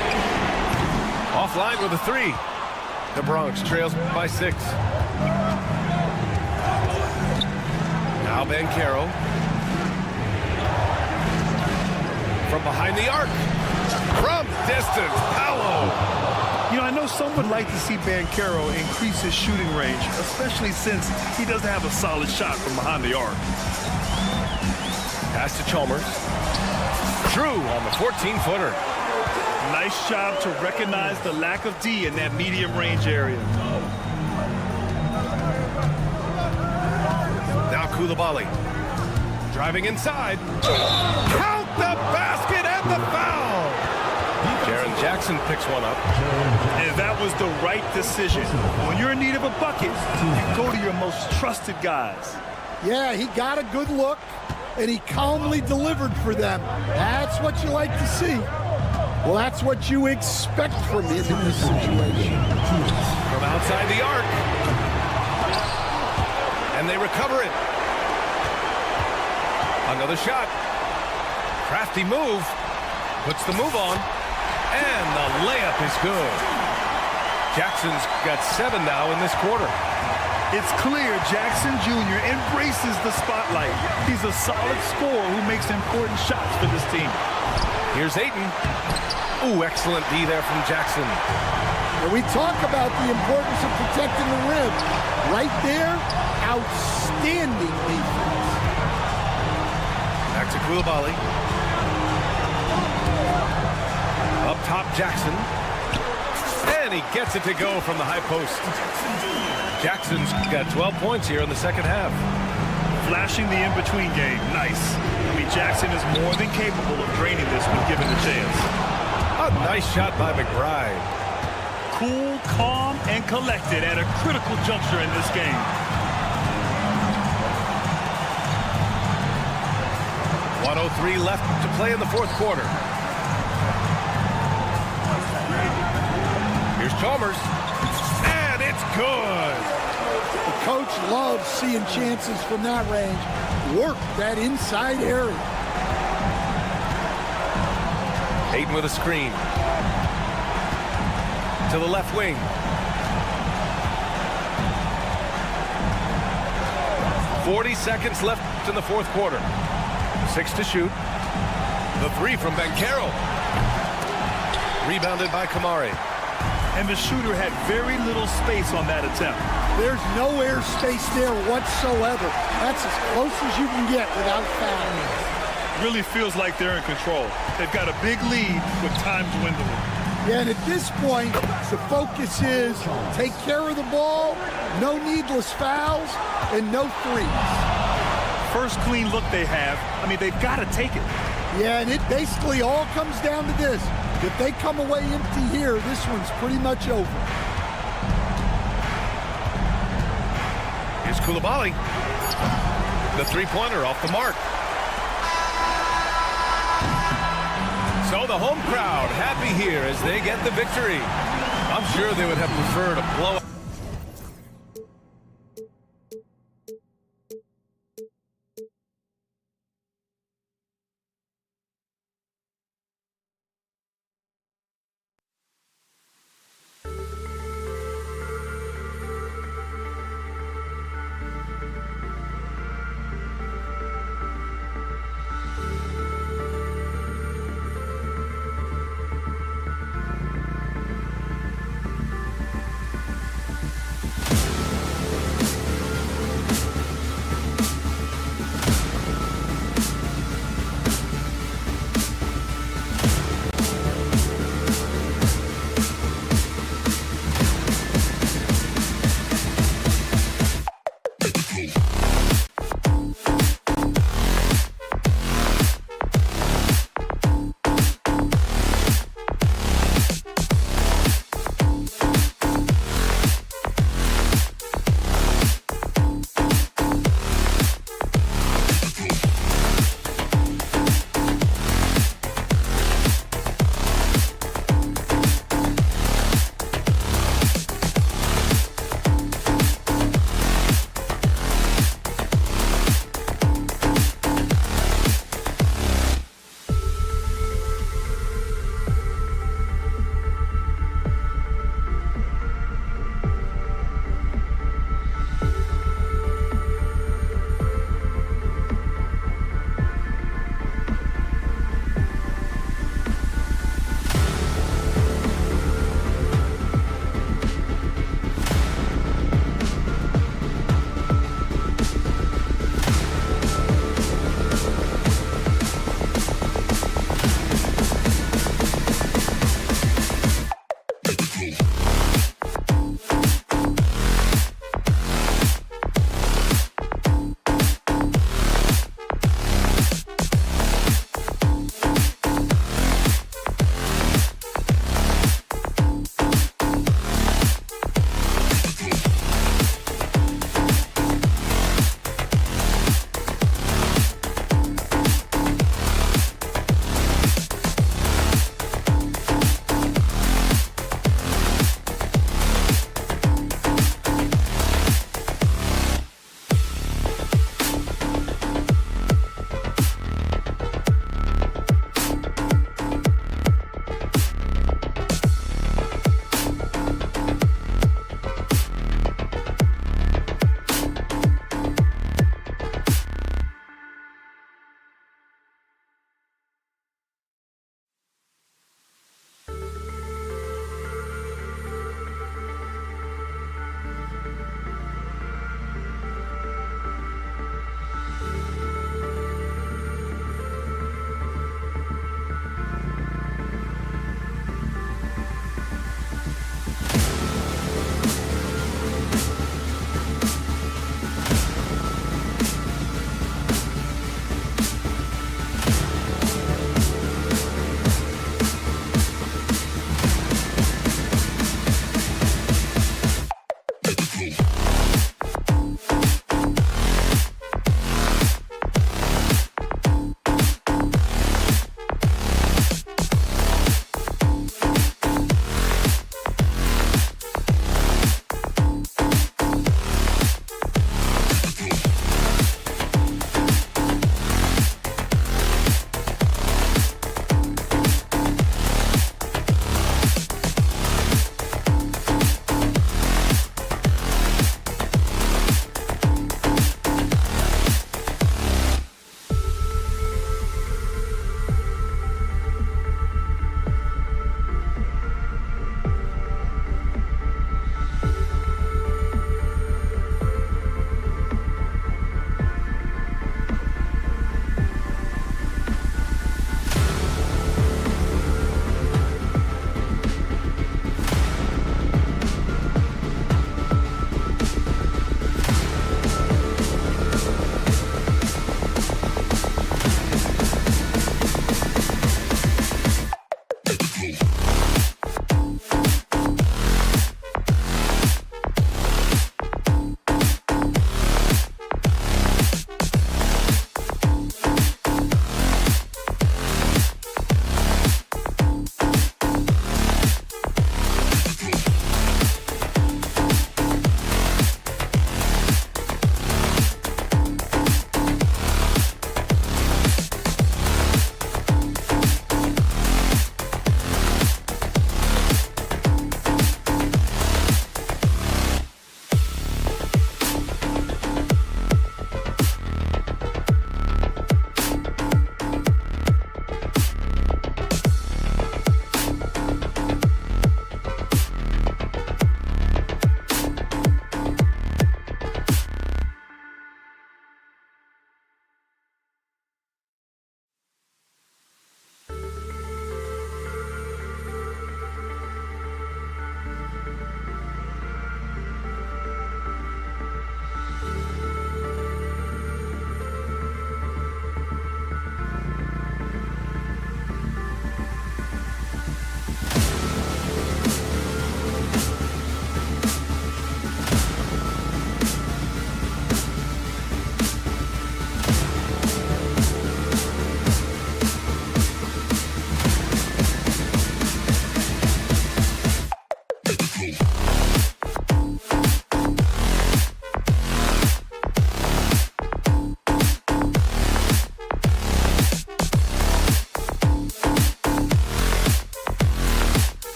Offline with a 3. The Bronx trails by 6. Now Carroll. From behind the arc. From distance. Paolo. You know, I know some would like to see Carroll increase his shooting range, especially since he doesn't have a solid shot from behind the arc. Pass to Chalmers. True on the 14-footer. Nice job to recognize the lack of D in that medium range area. Now Coulibaly. Driving inside. Count the basket and the foul. Jaren Jackson picks one up. And that was the right decision. When you're in need of a bucket, you go to your most trusted guys. Yeah, he got a good look, and he calmly delivered for them. That's what you like to see. Well, that's what you expect from him in this situation. From outside the arc. And they recover it. Another shot. Crafty move. Puts the move on. And the layup is good. Jackson's got 7 now in this quarter. It's clear Jackson Jr. embraces the spotlight. He's a solid scorer who makes important shots for this team. Here's Ayton. Ooh, excellent D there from Jackson. When we talk about the importance of protecting the rim, right there, outstanding defense. Back to Coulibaly. Up top, Jackson. And he gets it to go from the high post. Jackson's got 12 points here in the second half. Flashing the in-between game. Nice. I mean, Jackson is more than capable of draining this when given the chance. A nice shot by McBride. Cool, calm, and collected at a critical juncture in this game. .103 left to play in the fourth quarter. Here's Chalmers. And it's good. The coach loves seeing chances from that range. Work that inside area. Ayton with a screen. To the left wing. .40 seconds left in the fourth quarter. 6 to shoot. The three from Banchero. Rebounded by Kamari. And the shooter had very little space on that attempt. There's no air space there whatsoever. That's as close as you can get without fouling. Really feels like they're in control. They've got a big lead with time dwindling. Yeah, and at this point, the focus is take care of the ball, no needless fouls, and no threes. First clean look they have. I mean, they've got to take it. Yeah, and it basically all comes down to this. If they come away empty here, this one's pretty much over. Here's Koulibaly. The three-pointer off the mark. So the home crowd happy here as they get the victory. I'm sure they would have preferred a blowout.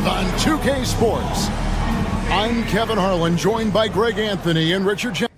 live on 2K Sports. I'm Kevin Harlan, joined by Greg Anthony and Richard Johnson.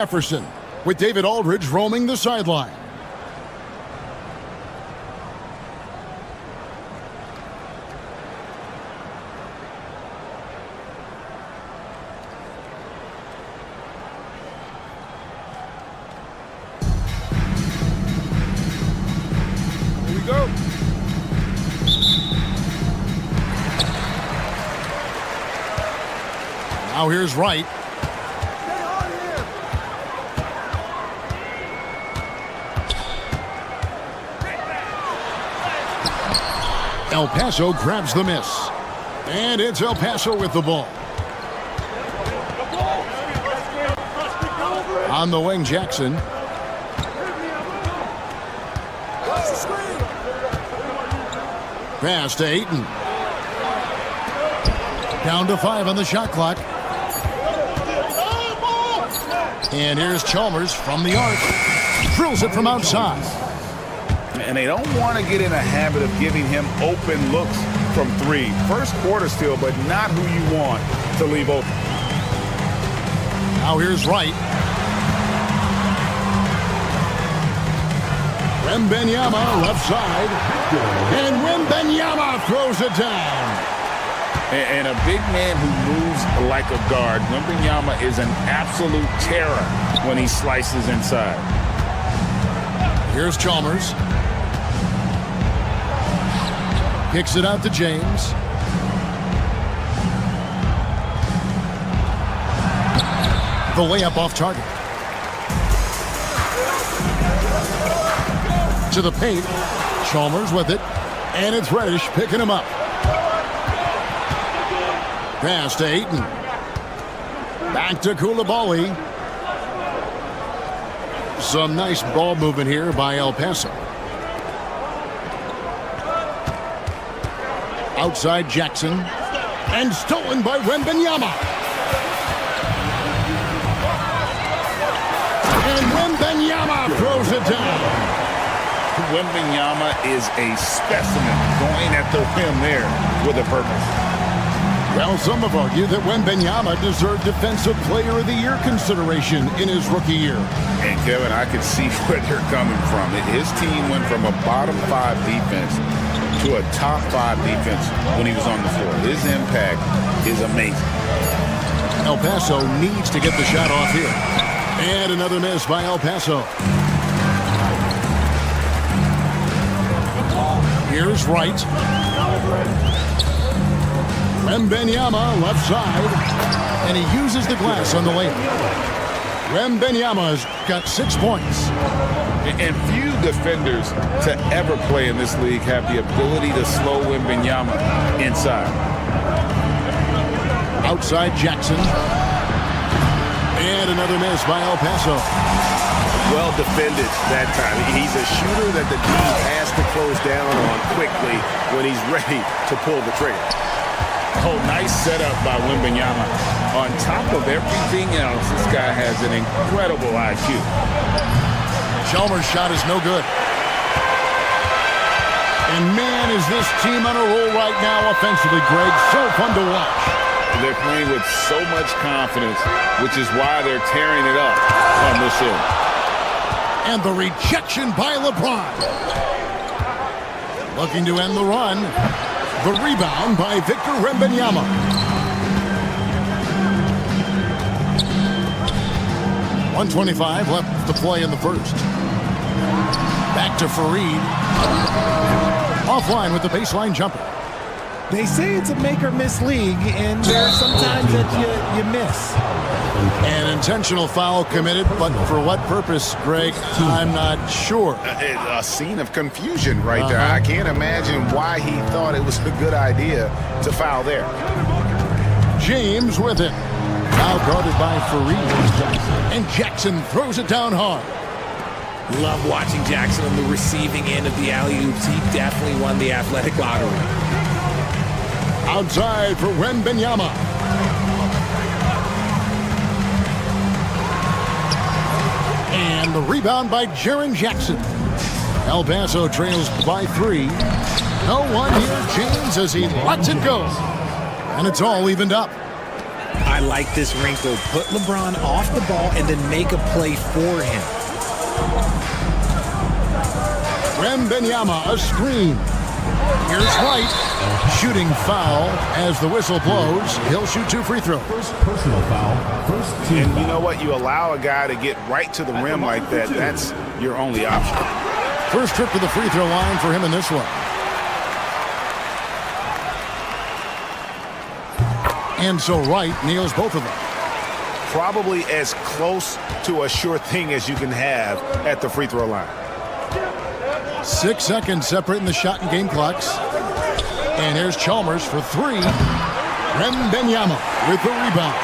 Jefferson with David Aldridge roaming the sideline. Here we go. Now here's Wright. El Paso grabs the miss. And it's El Paso with the ball. On the wing, Jackson. Pass to Ayton. Down to 5 on the shot clock. And here's Chalmers from the arc. Drills it from outside. And they don't want to get in a habit of giving him open looks from 3. First quarter still, but not who you want to leave open. Now here's Wright. Wembanyama left side. And Wembanyama throws it down. And a big man who moves like a guard. Wembanyama is an absolute terror when he slices inside. Here's Chalmers. Kicks it out to James. The layup off target. To the paint. Chalmers with it. And it's Reddish picking him up. Pass to Ayton. Back to Coulibaly. Some nice ball movement here by El Paso. Outside Jackson. And stolen by Wembanyama. And Wembanyama throws it down. Wembanyama is a specimen going at the rim there with a purpose. Well, some have argued that Wembanyama deserved Defensive Player of the Year consideration in his rookie year. And Kevin, I could see where they're coming from. His team went from a bottom 5 defense to a top 5 defense when he was on the floor. His impact is amazing. El Paso needs to get the shot off here. And another miss by El Paso. Here's Wright. Wembanyama left side. And he uses the glass on the layup. Wembanyama's got 6 points. And few defenders to ever play in this league have the ability to slow Wembanyama inside. Outside Jackson. And another miss by El Paso. Well defended that time. He's a shooter that the D has to close down on quickly when he's ready to pull the trigger. Oh, nice setup by Wembanyama. On top of everything else, this guy has an incredible IQ. Chalmers' shot is no good. And man, is this team on a roll right now offensively, Greg. So fun to watch. They're playing with so much confidence, which is why they're tearing it up on this end. And the rejection by LeBron. Looking to end the run. The rebound by Victor Wembanyama. .125 left to play in the first. Back to Fareed. Offline with the baseline jumper. They say it's a make-or-miss league, and there are some times that you miss. An intentional foul committed, but for what purpose, Greg? I'm not sure. A scene of confusion right there. I can't imagine why he thought it was a good idea to foul there. James with it. Now guarded by Fareed. And Jackson throws it down hard. Love watching Jackson on the receiving end of the alley-oops. He definitely won the athletic lottery. Outside for Wembanyama. And the rebound by Jaren Jackson. El Paso trails by 3. No one near James as he lets it go. And it's all evened up. I like this wrinkle. Put LeBron off the ball and then make a play for him. Wembanyama, a screen. Here's White. Shooting foul as the whistle blows. He'll shoot 2 free throws. First personal foul. First team. And you know what? You allow a guy to get right to the rim like that. That's your only option. First trip to the free throw line for him in this one. And so Wright nails both of them. Probably as close to a sure thing as you can have at the free throw line. 6 seconds separating the shot and game clocks. And here's Chalmers for 3. Wembanyama with the rebound.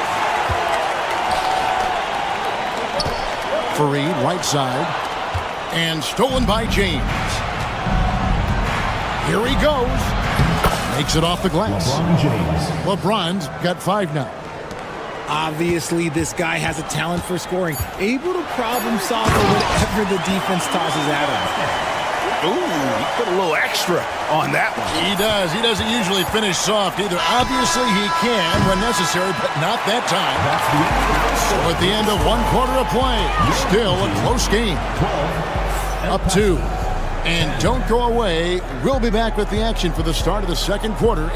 Fareed, right side. And stolen by James. Here he goes. Makes it off the glass. LeBron James. LeBron's got 5 now. Obviously, this guy has a talent for scoring. Able to problem solve for whatever the defense tosses at him. Ooh, he put a little extra on that one. He does. He doesn't usually finish soft either. Obviously, he can when necessary, but not that time. So at the end of 1 quarter of play, still a close game. Up 2. And don't go away. We'll be back with the action for the start of the second quarter.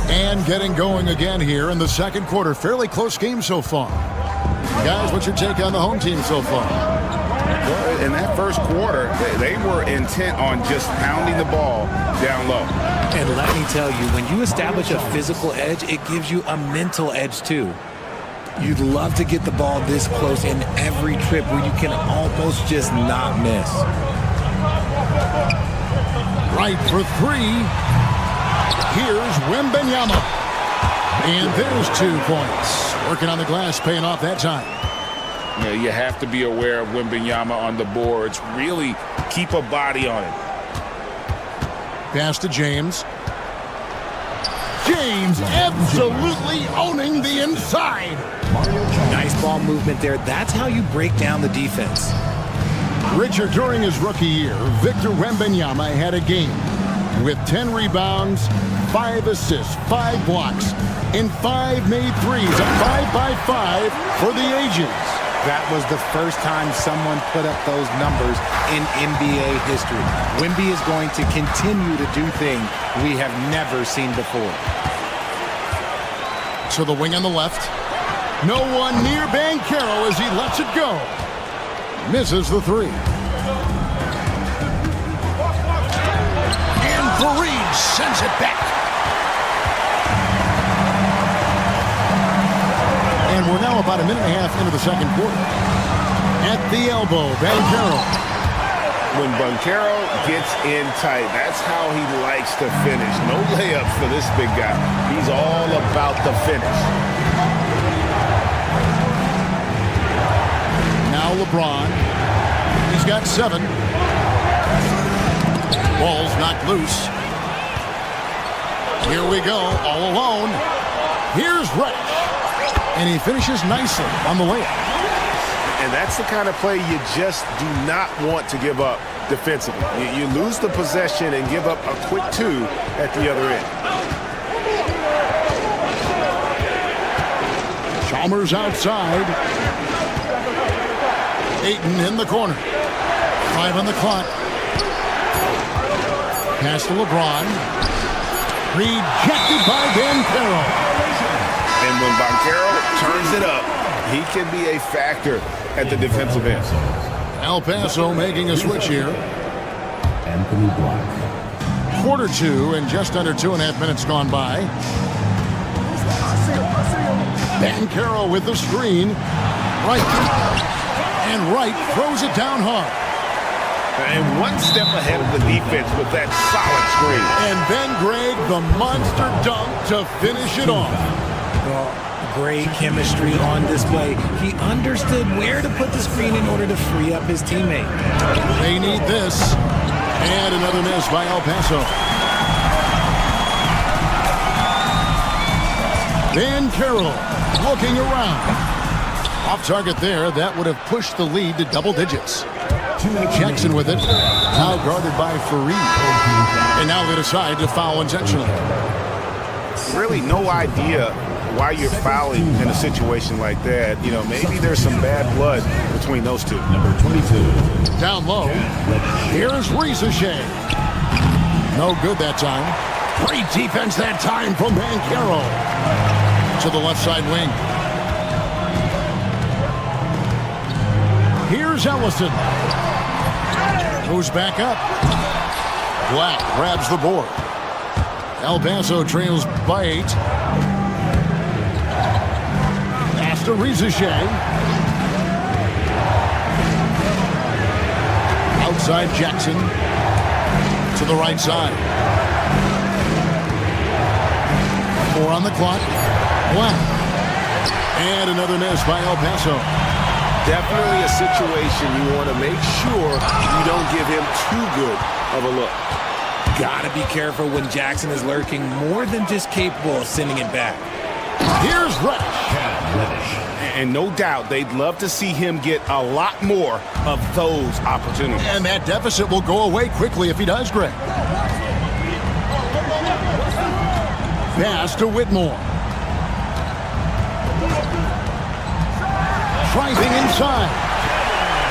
And getting going again here in the second quarter. Fairly close game so far. Guys, what's your take on the home team so far? Well, in that first quarter, they were intent on just pounding the ball down low. And let me tell you, when you establish a physical edge, it gives you a mental edge too. You'd love to get the ball this close in every trip where you can almost just not miss. Right for 3. Here's Wembanyama. And there's 2 points. Working on the glass, paying off that time. You know, you have to be aware of Wembanyama on the boards. Really keep a body on it. Pass to James. James absolutely owning the inside. Nice ball movement there. That's how you break down the defense. Richard, during his rookie year, Victor Wembanyama had a game with 10 rebounds, 5 assists, 5 blocks, and 5 made threes. A 5-by-5 for the ages. That was the first time someone put up those numbers in NBA history. Wemby is going to continue to do things we have never seen before. To the wing on the left. No one near Banchero as he lets it go. Misses the 3. And Fareed sends it back. And we're now about a minute and a half into the second quarter. At the elbow, Banchero. When Banchero gets in tight, that's how he likes to finish. No layups for this big guy. He's all about the finish. Now LeBron. He's got 7. Ball's knocked loose. Here we go, all alone. Here's Reddish. And he finishes nicely on the layup. And that's the kind of play you just do not want to give up defensively. You lose the possession and give up a quick 2 at the other end. Chalmers outside. Ayton in the corner. 5 on the clock. Pass to LeBron. Rejected by Banchero. And when Banchero turns it up, he can be a factor at the defensive end. El Paso making a switch here. Anthony Black. Quarter two and just under 2.5 minutes gone by. Ben Carroll with the screen. Right. And Wright throws it down hard. And one step ahead of the defense with that solid screen. And Ben Gregg, the monster dunk to finish it off. Well, great chemistry on display. He understood where to put the screen in order to free up his teammate. They need this. And another miss by El Paso. Ben Carroll looking around. Off target there. That would have pushed the lead to double digits. Jackson with it. Now guarded by Fareed. And now they decide to foul intentionally. Really no idea why you're fouling in a situation like that. You know, maybe there's some bad blood between those two. Number 22. Down low. Here's Rizachet. No good that time. Great defense that time from Van Carroll. To the left side wing. Here's Ellison. Moves back up. Black grabs the board. El Paso trails by 8. Pass to Rizachet. Outside Jackson. To the right side. 4 on the clock. Black. And another miss by El Paso. Definitely a situation you want to make sure you don't give him too good of a look. Gotta be careful when Jackson is lurking, more than just capable of sending it back. Here's Reddish. And no doubt they'd love to see him get a lot more of those opportunities. And that deficit will go away quickly if he does, Greg. Pass to Whitmore. Driving inside.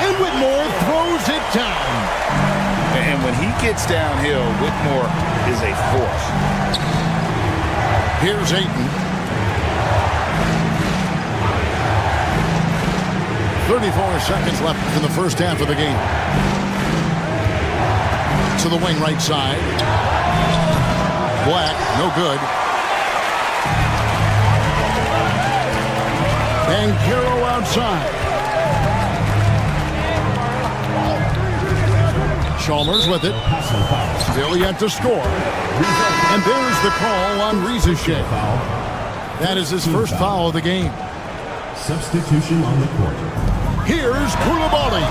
And Whitmore throws it down. And when he gets downhill, Whitmore is a force. Here's Ayton. 34 seconds left in the first half of the game. To the wing right side. Black, no good. And Carroll outside. Chalmers with it. Still yet to score. And there's the call on Rizachet. That is his first foul of the game. Substitution on the court. Here's Koulibaly.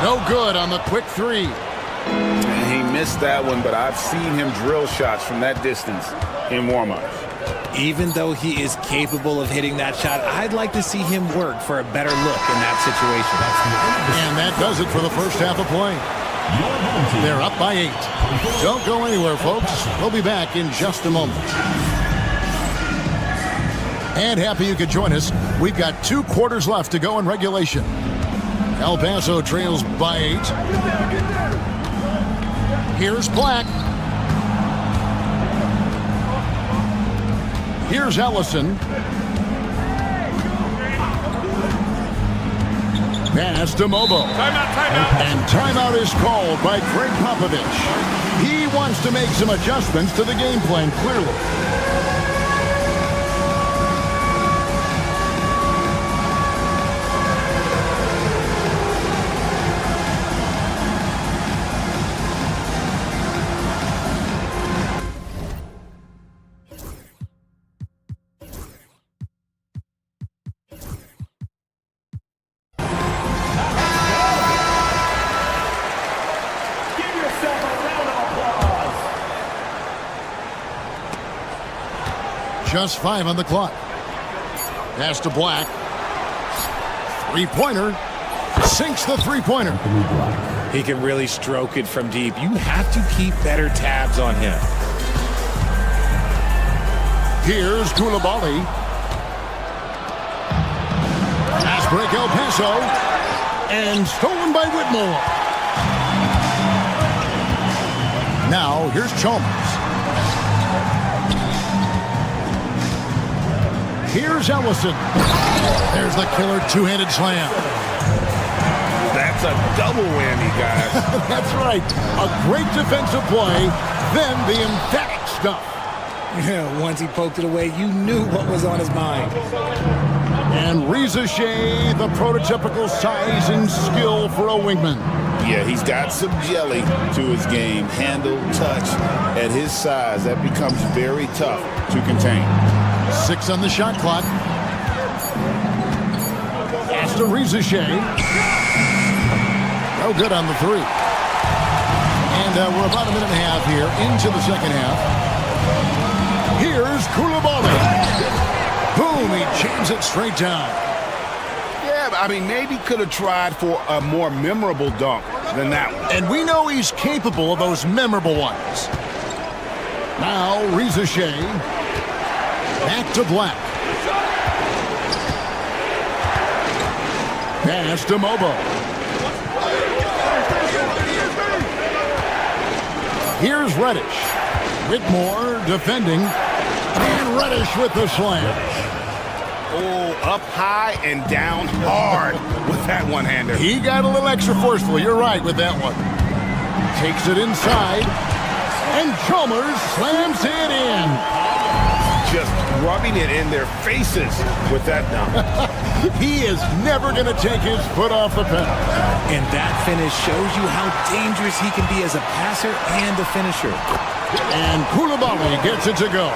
No good on the quick 3. He missed that one, but I've seen him drill shots from that distance in warm-ups. Even though he is capable of hitting that shot, I'd like to see him work for a better look in that situation. And that does it for the first half of play. They're up by 8. Don't go anywhere, folks. We'll be back in just a moment. And happy you could join us. We've got 2 quarters left to go in regulation. El Paso trails by 8. Here's Black. Here's Ellison. Pass to Mobo. Timeout. And timeout is called by Greg Popovich. He wants to make some adjustments to the game plan, clearly. Just 5 on the clock. Pass to Black. 3-pointer. Sinks the 3-pointer. He can really stroke it from deep. You have to keep better tabs on him. Here's Koulibaly. Pass break El Paso. And stolen by Whitmore. Now here's Chalmers. Here's Ellison. There's the killer 2-handed slam. That's That's a double whammy, guys. That's right. A great defensive play, then the emphatic stuff. Yeah, once he poked it away, you knew what was on his mind. And Reza Shea, the prototypical size and skill for a wingman. Yeah, he's got some jelly to his game. Handle, touch. At his size, that becomes very tough to contain. 6 on the shot clock. Pass to Reza Shea. No good on the 3. And we're about a minute and a half here into the second half. Here's Koulibaly. Boom, he jams it straight down. Yeah, I mean, maybe could have tried for a more memorable dunk than that one. And we know he's capable of those memorable ones. Now, Reza Shea. Back to Black. Pass to Mobo. Here's Reddish. Whitmore defending. And Reddish with the slam. Oh, up high and down hard with that one-hander. He got a little extra forceful. You're right with that one. Takes it inside. And Chalmers slams it in. Just rubbing it in their faces with that dunk. He is never going to take his foot off the pedal. And that finish shows you how dangerous he can be as a passer and a finisher. And Koulibaly gets it to go.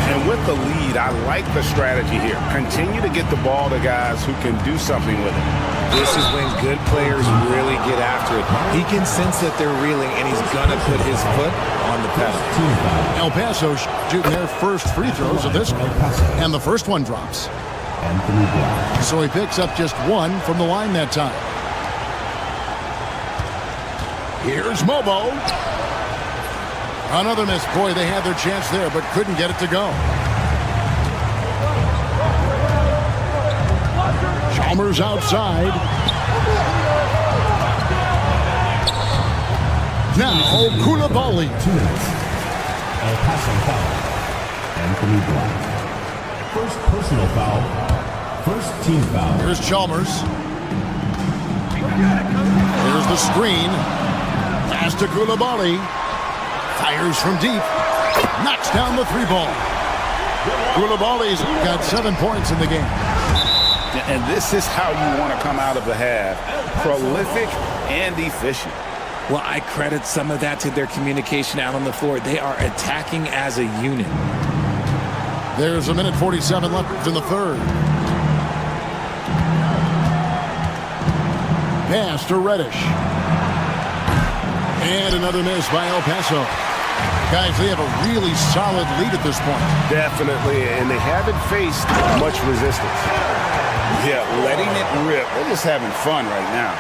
And with the lead, I like the strategy here. Continue to get the ball to guys who can do something with it. This is when good players really get after it. He can sense that they're reeling, and he's going to put his foot on the pedal. El Paso shooting their first free throws of this game. And the first one drops. So he picks up just 1 from the line that time. Here's Mobo. Another miss. Boy, they had their chance there, but couldn't get it to go. Chalmers outside. Now, Koulibaly. 2 minutes. El Paso foul. Anthony Black. First personal foul. First team foul. Here's Chalmers. Here's the screen. Pass to Koulibaly. Fires from deep. Knocks down the 3-ball. Koulibaly's got 7 points in the game. And this is how you want to come out of the half. Prolific and efficient. Well, I credit some of that to their communication out on the floor. They are attacking as a unit. There's a minute 47 left in the third. Pass to Reddish. And another miss by El Paso. Guys, they have a really solid lead at this point. Definitely, and they haven't faced much resistance. Yeah, letting it rip. They're just having fun right now.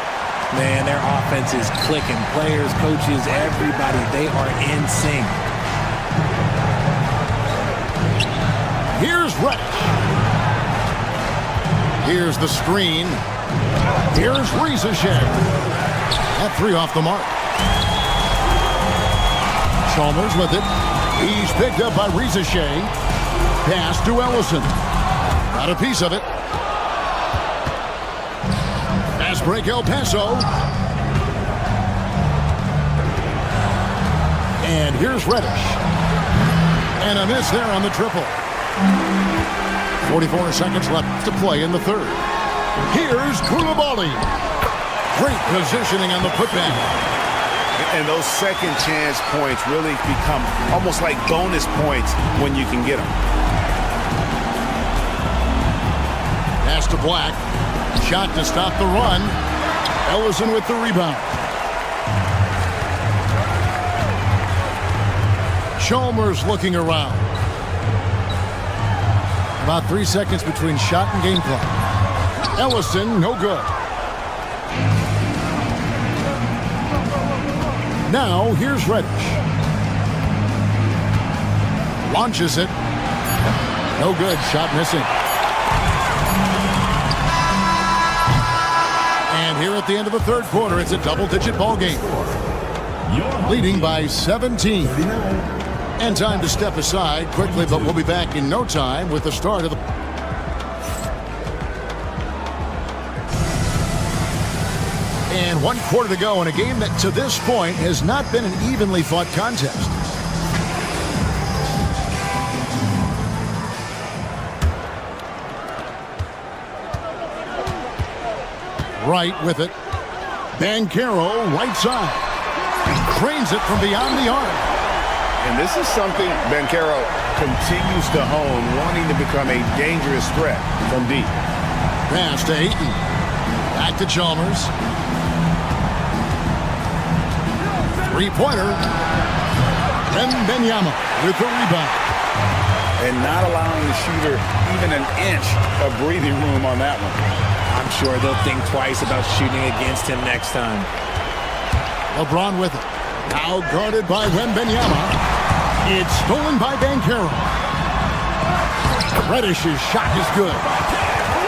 Man, their offense is clicking. Players, coaches, everybody, they are in sync. Here's Reddish. Here's the screen. Here's Reza Shea. That 3 off the mark. Chalmers with it. He's picked up by Reza Shea. Pass to Ellison. Got a piece of it. Fast break El Paso. And here's Reddish. And a miss there on the triple. 44 seconds left to play in the third. Here's Koulibaly. Great positioning on the putback. And those second chance points really become almost like bonus points when you can get them. Pass to Black. Shot to stop the run. Ellison with the rebound. Chalmers looking around. About 3 seconds between shot and game clock. Ellison, no good. Now, here's Reddish. Launches it. No good. Shot missing. And here at the end of the third quarter, it's a double-digit ball game. Leading by 17. And time to step aside quickly, but we'll be back in no time with the start of the... And 1 quarter to go in a game that to this point has not been an evenly fought contest. Right with it. Banchero, right side. Cranes it from beyond the arc. And this is something Banchero continues to hone, wanting to become a dangerous threat from deep. Pass to Ayton. Back to Chalmers. Three-pointer. Wembanyama with the rebound. And not allowing the shooter even an inch of breathing room on that one. I'm sure they'll think twice about shooting against him next time. LeBron with it. Now guarded by Wembanyama. It's stolen by Banchero. Reddish's shot is good.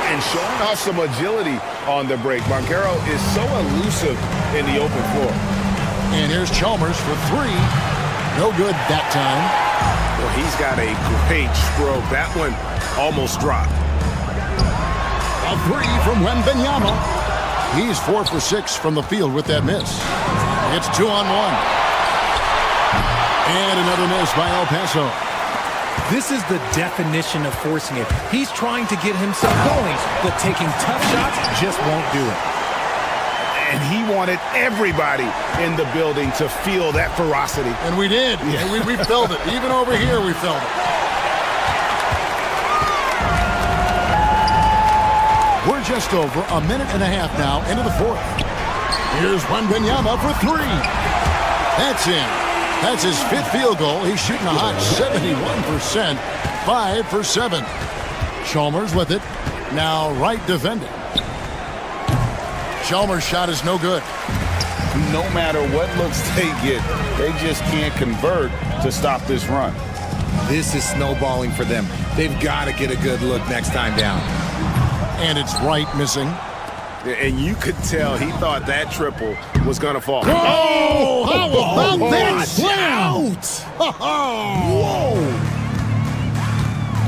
And showing off some agility on the break. Banchero is so elusive in the open floor. And here's Chalmers for three. No good that time. Well, he's got a great stroke. That one almost dropped. A three from Wembanyama. He's 4 for 6 from the field with that miss. It's 2-on-1. And another miss by El Paso. This is the definition of forcing it. He's trying to get himself going, but taking tough shots just won't do it. And he wanted everybody in the building to feel that ferocity. And we did. Yeah. We felt it. Even over here, we felt it. We're just over a minute and a half now into the fourth. Here's Wembanyama for three. That's in. That's his 5th field goal. He's shooting a hot 71%. 5 for 7. Chalmers with it. Now right defending. Chalmers' shot is no good. No matter what looks they get, they just can't convert to stop this run. This is snowballing for them. They've got to get a good look next time down. And it's right missing. And you could tell he thought that triple was going to fall. Oh, how about that slam? Whoa.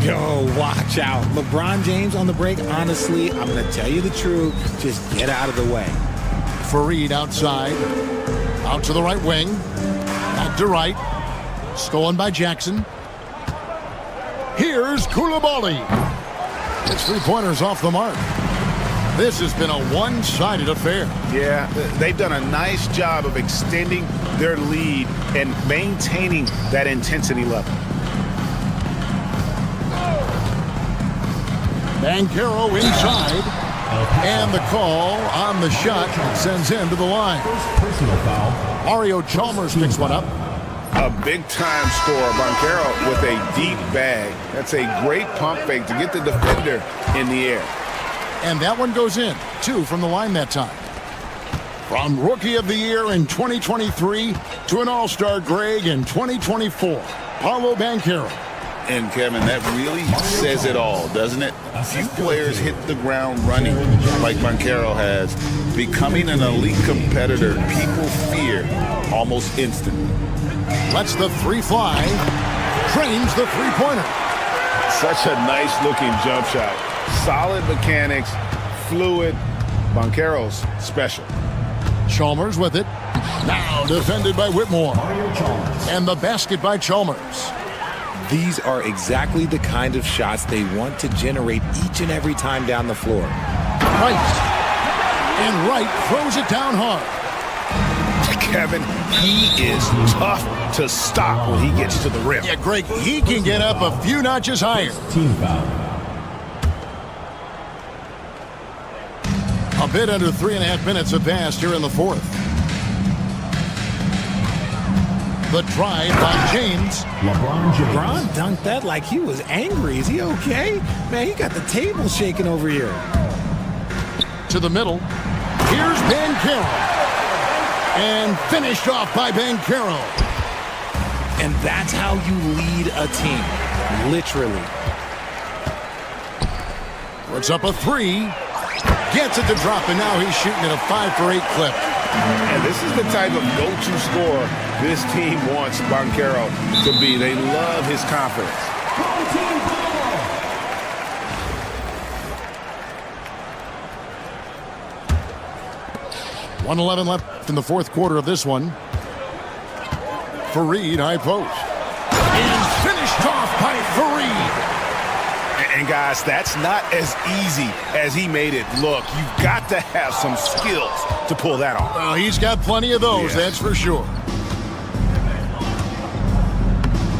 Yo, watch out. LeBron James on the break, honestly, I'm going to tell you the truth. Just get out of the way. Fareed outside. Out to the right wing. Back to right. Stolen by Jackson. Here's Koulibaly. His three-pointer's off the mark. This has been a one-sided affair. Yeah, they've done a nice job of extending their lead and maintaining that intensity level. Banchero inside. And the call on the shot sends him to the line. Personal foul. Mario Chalmers picks one up. A big-time score. Banchero with a deep bag. That's a great pump fake to get the defender in the air. And that one goes in. 2 from the line that time. From Rookie of the Year in 2023 to an All-Star Greg in 2024, Paolo Banchero. And, Kevin, that really says it all, doesn't it? Few players hit the ground running like Banchero has. Becoming an elite competitor, people fear almost instantly. Lets the three fly. Trains the three-pointer. Such a nice-looking jump shot. Solid mechanics, fluid. Banchero's special. Chalmers with it. Now defended by Whitmore. And the basket by Chalmers. These are exactly the kind of shots they want to generate each and every time down the floor. Right. And Wright throws it down hard. Kevin, he is tough to stop when he gets to the rim. Yeah, Greg, he can get up a few notches higher. Team foul. A bit under 3.5 minutes have passed here in the fourth. The drive by James. LeBron dunked that like he was angry. Is he okay? Man, he got the table shaking over here. To the middle. Here's Banchero. And finished off by Banchero. And that's how you lead a team. Literally. Puts up a three. Gets it to drop, and now he's shooting at a 5 for 8 clip. And this is the type of go-to scorer this team wants Banchero to be. They love his confidence. 1:11 left in the fourth quarter of this one. Fareed, high post. And finished off by Fareed. And guys, that's not as easy as he made it look. You've got to have some skills to pull that off. Well, he's got plenty of those, that's for sure.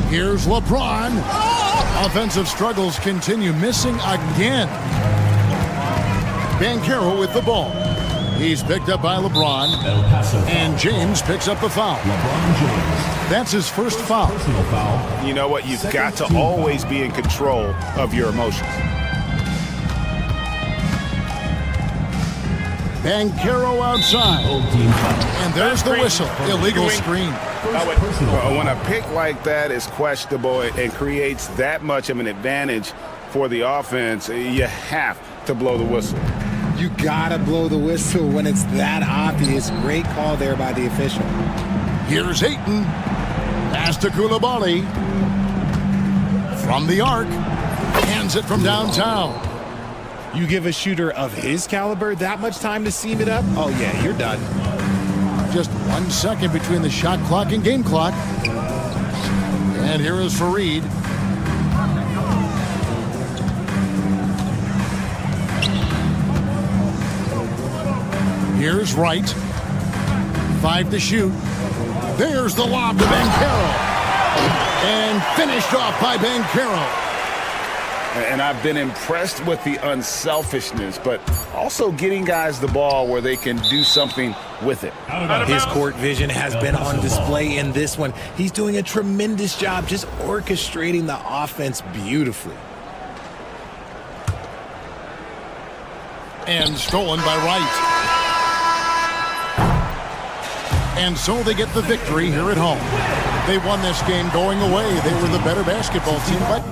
Here's LeBron. Offensive struggles continue, missing again. Banchero with the ball. He's picked up by LeBron. And James picks up the foul. LeBron James. That's his first foul. Personal foul. You know what? You've got to always be in control of your emotions. Banchero outside. And there's the whistle. Illegal screen. When a pick like that is questionable and creates that much of an advantage for the offense, you have to blow the whistle. You gotta blow the whistle when it's that obvious. Great call there by the official. Here's Ayton. Pass to Koulibaly. From the arc. Hands it from downtown. You give a shooter of his caliber that much time to seam it up? Oh yeah, you're done. Just 1 second between the shot clock and game clock. And here is Fareed. Here's Wright. 5 to shoot. There's the lob to Banchero. And finished off by Banchero. And I've been impressed with the unselfishness, but also getting guys the ball where they can do something with it. His court vision has been on display in this one. He's doing a tremendous job just orchestrating the offense beautifully. And stolen by Wright. And so they get the victory here at home. They won this game going away. They were the better basketball team, but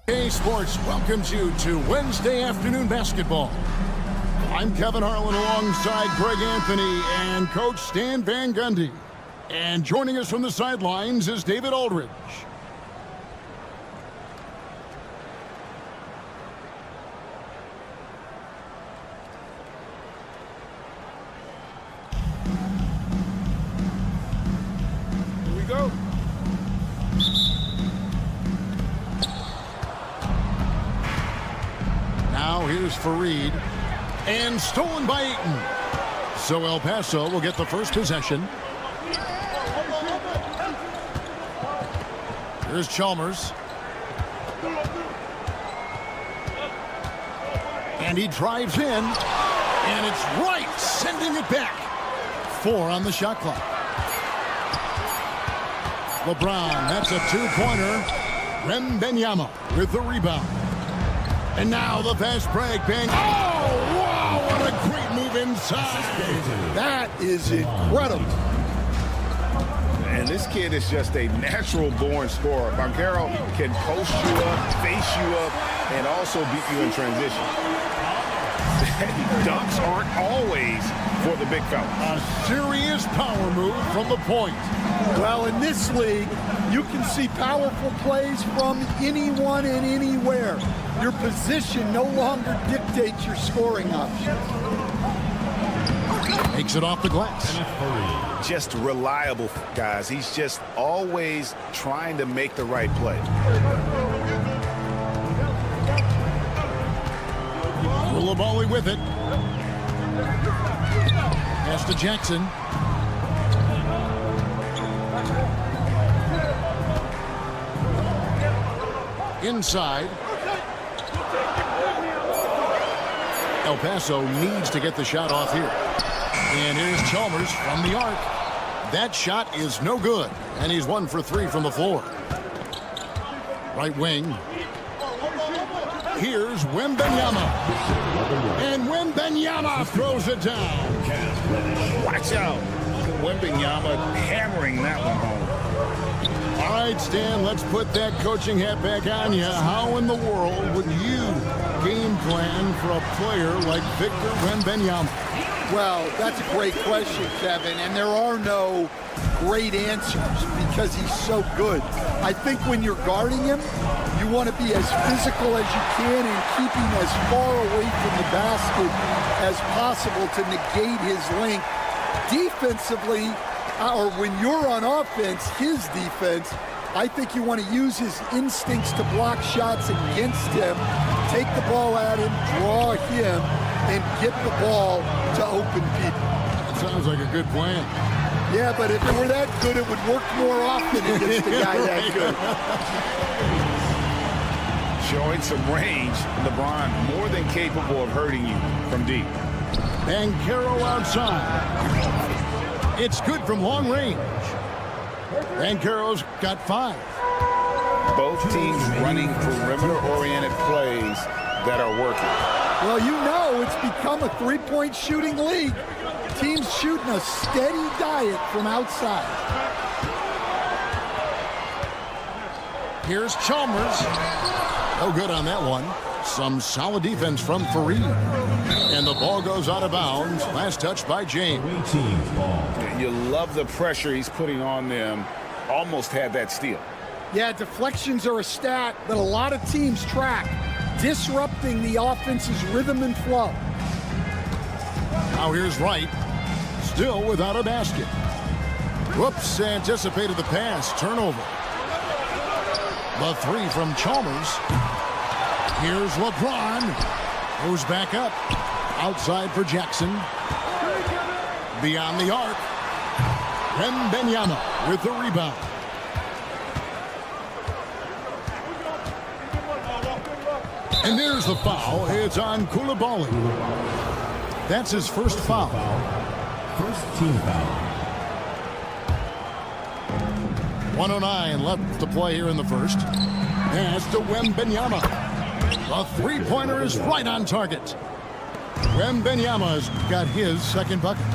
EA Sports welcomes you to Wednesday afternoon basketball. I'm Kevin Harlan alongside Greg Anthony and Coach Stan Van Gundy. And joining us from the sidelines is David Aldridge. Here we go. Now here's Fareed. And stolen by Eaton. So El Paso will get the first possession. Here's Chalmers. And he drives in. And it's right, sending it back. 4 on the shot clock. LeBron, that's a two-pointer. Wembanyama with the rebound. And now the fast break. Bang. Oh, wow, what a great move inside. That is incredible. And this kid is just a natural-born scorer. Banchero can post you up, face you up, and also beat you in transition. Dunks aren't always for the big fella. A serious power move from the point. Well, in this league, you can see powerful plays from anyone and anywhere. Your position no longer dictates your scoring options. Takes it off the glass. Just reliable, guys. He's just always trying to make the right play. Koulibaly with it. Pass to Jackson. Inside. El Paso needs to get the shot off here. And here's Chalmers from the arc. That shot is no good. And he's 1 for 3 from the floor. Right wing. Here's Wembanyama. And Wembanyama throws it down. Watch out. Wembanyama hammering that one home. All right, Stan, let's put that coaching hat back on you. How in the world would you game plan for a player like Victor Wembanyama? Well, that's a great question, Kevin, and there are no great answers because he's so good. I think when you're guarding him, you want to be as physical as you can and keep him as far away from the basket as possible to negate his length. Defensively, or when you're on offense, his defense, I think you want to use his instincts to block shots against him, take the ball at him, draw him, and get the ball to open people. That sounds like a good plan. Yeah, but if it were that good, it would work more often against a guy that good. Showing some range, LeBron more than capable of hurting you from deep. Banchero outside. It's good from long range. Banchero's got 5. Both teams running perimeter-oriented plays that are working. Well, you know it's become a three-point shooting league. Teams shooting a steady diet from outside. Here's Chalmers. No good on that one. Some solid defense from Fareed. And the ball goes out of bounds. Last touch by James. You love the pressure he's putting on them. Almost had that steal. Yeah, deflections are a stat that a lot of teams track, disrupting the offense's rhythm and flow. Now here's Wright. Still without a basket. Whoops, anticipated the pass. Turnover. The 3 from Chalmers. Here's LeBron. Goes back up. Outside for Jackson. Beyond the arc. Wembanyama with the rebound. And there's the foul. It's on Koulibaly. That's his first foul. First team foul. 1:09 left to play here in the first. Pass to Wembanyama. The three-pointer is right on target. Wembanyama's got his second bucket.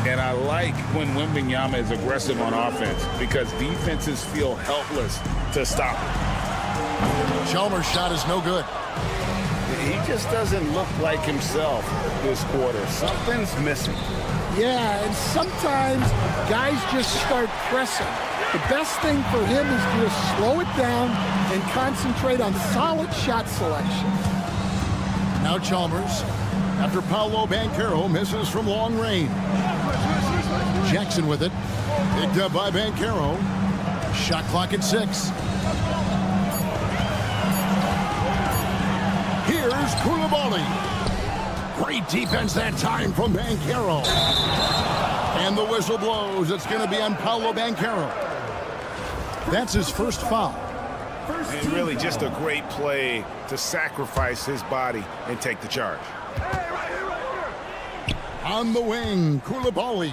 And I like when Wembanyama is aggressive on offense because defenses feel helpless to stop him. Chalmers' shot is no good. He just doesn't look like himself this quarter. Something's missing. Yeah, and sometimes guys just start pressing. The best thing for him is to just slow it down and concentrate on solid shot selection. Now Chalmers, after Paolo Banchero misses from long range. Jackson with it. Picked up by Banchero. Shot clock at 6. Here's Koulibaly. Great defense that time from Banchero. And the whistle blows. It's going to be on Paolo Banchero. That's his first foul. And really just a great play to sacrifice his body and take the charge. On the wing, Koulibaly.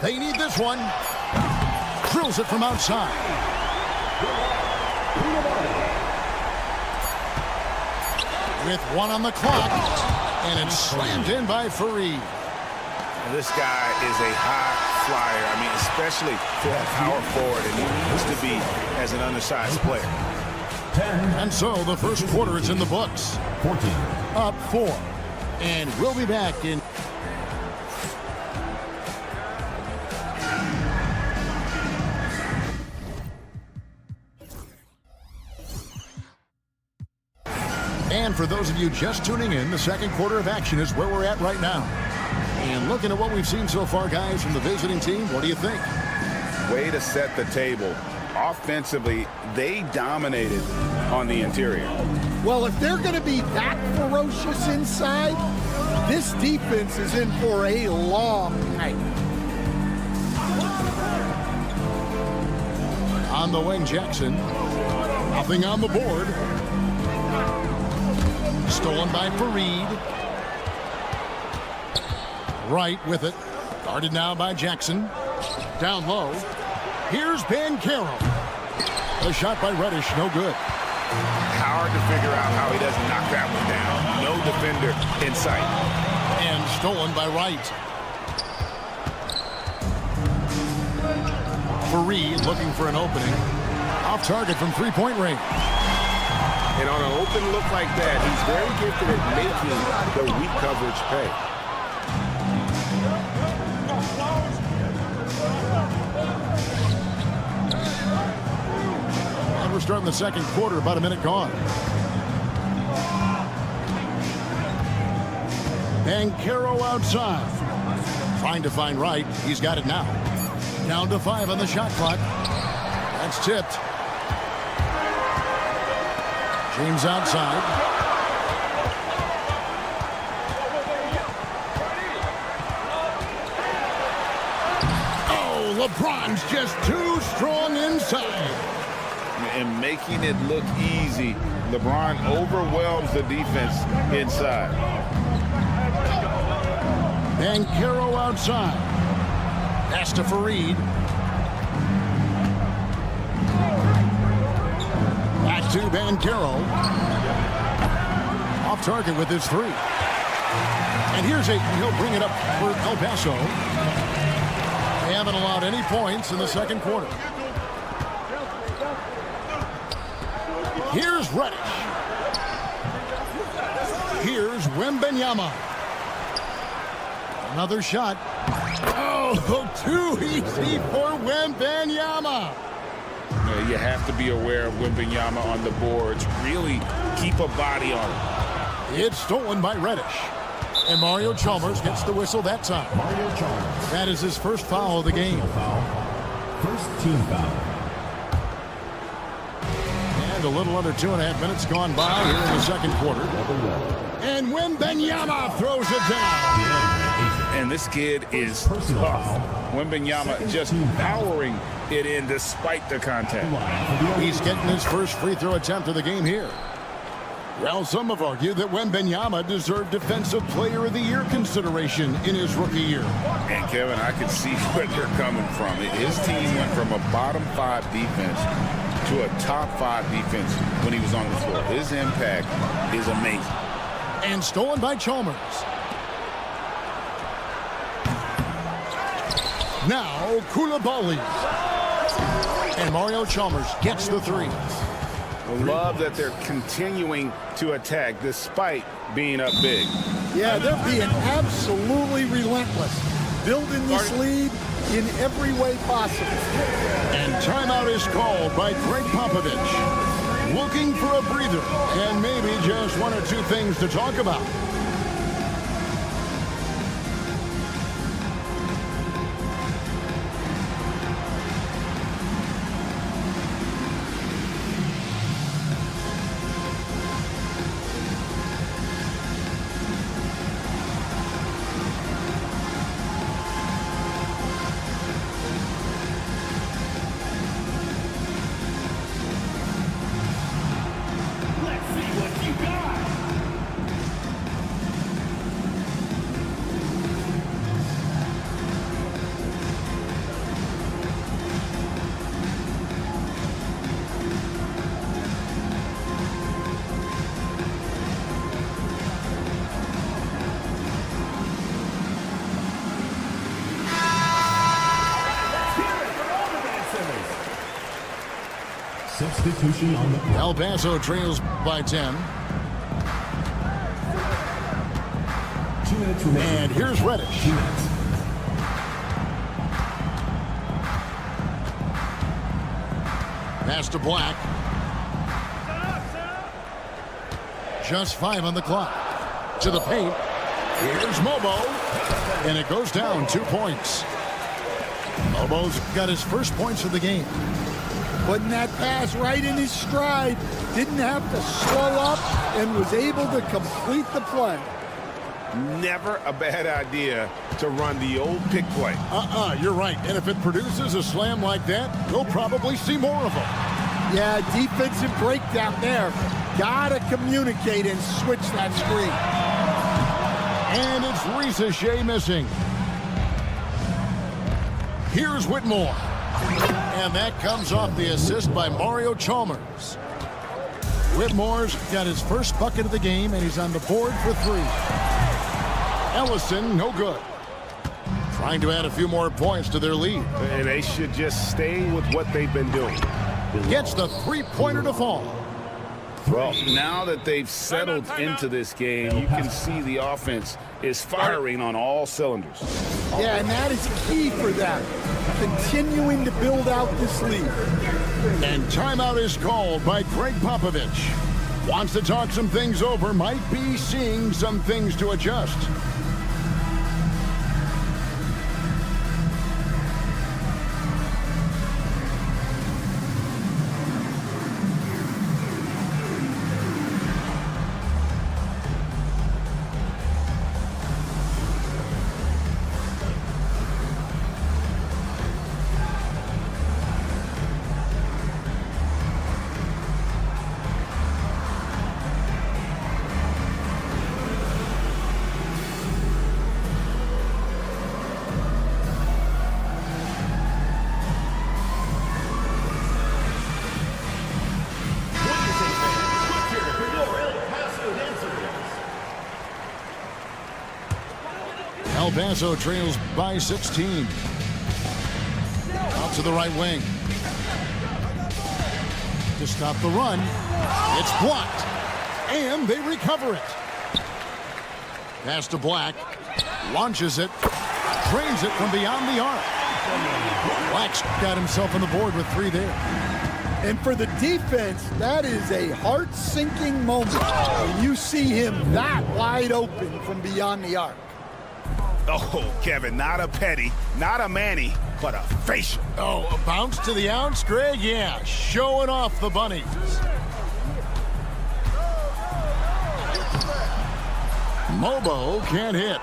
They need this one. Drills it from outside. With 1 on the clock, and it's slammed in by Fareed. This guy is a high flyer. I mean, especially for a power forward, and he needs to be as an undersized player. And so the first quarter is in the books. 14. Up 4. And we'll be back in. And for those of you just tuning in, the second quarter of action is where we're at right now. And looking at what we've seen so far, guys, from the visiting team, what do you think? Way to set the table. Offensively, they dominated on the interior. Well, if they're going to be that ferocious inside, this defense is in for a long night. On the wing, Jackson. Nothing on the board. Stolen by Fareed. Right with it. Guarded now by Jackson. Down low. Here's Banchero. The shot by Reddish, no good. Hard to figure out how he doesn't knock that one down. No defender in sight. And stolen by Wright. Fareed looking for an opening. Off target from three-point range. And on an open look like that, he's very gifted at making the weak coverage pay. And we're starting the second quarter, about a minute gone. Banchero outside. Trying to find Wright. He's got it now. Down to 5 on the shot clock. That's tipped. James outside. Oh, LeBron's just too strong inside. And making it look easy, LeBron overwhelms the defense inside. Banchero outside. Pass to Fareed. Back to Banchero. Off target with his 3. And he'll bring it up for El Paso. They haven't allowed any points in the second quarter. Here's Reddish. Here's Wembanyama. Another shot. Oh, too easy for Wembanyama. You have to be aware of Wembanyama on the boards. Really keep a body on it. It's stolen by Reddish. And Mario Chalmers gets the whistle that time. Mario Chalmers. That is his first foul of the game. First team foul. And a little under 2.5 minutes gone by here in the second quarter. And Wembanyama throws it down. And this kid is Personal tough. foul. Wembanyama just powering it in despite the contact. He's getting his first free throw attempt of the game here. Well, some have argued that Wembanyama deserved Defensive Player of the Year consideration in his rookie year. And Kevin, I can see where they're coming from. His team went from a bottom 5 defense to a top 5 defense when he was on the floor. His impact is amazing. And stolen by Chalmers. Now, Koulibaly. And Mario Chalmers gets the three. I love that they're continuing to attack despite being up big. Yeah, they're being absolutely relentless, building this lead in every way possible. And timeout is called by Greg Popovich. Looking for a breather and maybe just one or two things to talk about. Substitution on the court. El Paso trails by 10. 2 minutes remaining. And here's Reddish. 2 minutes. Pass to Black. Just 5 on the clock. To the paint. Here's Mobo. And it goes down 2 points. Mobo's got his first points of the game. Putting that pass right in his stride. Didn't have to slow up and was able to complete the play. Never a bad idea to run the old pick play. You're right. And if it produces a slam like that, we'll probably see more of them. Yeah, defensive breakdown there. Gotta communicate and switch that screen. And it's Risa Shea missing. Here's Whitmore. And that comes off the assist by Mario Chalmers. Whitmore's got his first bucket of the game, and he's on the board for 3. Ellison, no good. Trying to add a few more points to their lead. And they should just stay with what they've been doing. Gets the three-pointer to fall. Well, now that they've settled into this game, you can see the offense is firing on all cylinders. Yeah, and that is key for them. Continuing to build out this lead. And timeout is called by Greg Popovich. Wants to talk some things over, might be seeing some things to adjust. El Paso trails by 16. Out to the right wing. To stop the run. It's blocked. And they recover it. Pass to Black. Launches it. Drains it from beyond the arc. Black's got himself on the board with 3 there. And for the defense, that is a heart-sinking moment when you see him that wide open from beyond the arc. Oh, Kevin, not a petty, not a Manny, but a facial. Oh, a bounce to the ounce, Greg? Yeah, showing off the bunnies. Mobo can't hit.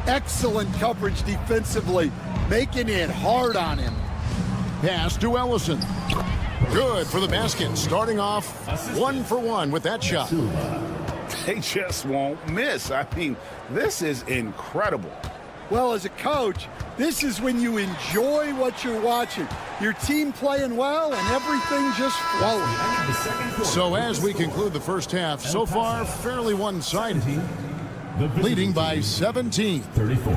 Excellent coverage defensively, making it hard on him. Pass to Ellison. Good for the basket, starting off 1 for 1 with that shot. They just won't miss. I mean, this is incredible. Well, as a coach, this is when you enjoy what you're watching. Your team playing well and everything just flowing. So as we conclude the first half, so far fairly one-sided, leading by 17. 34.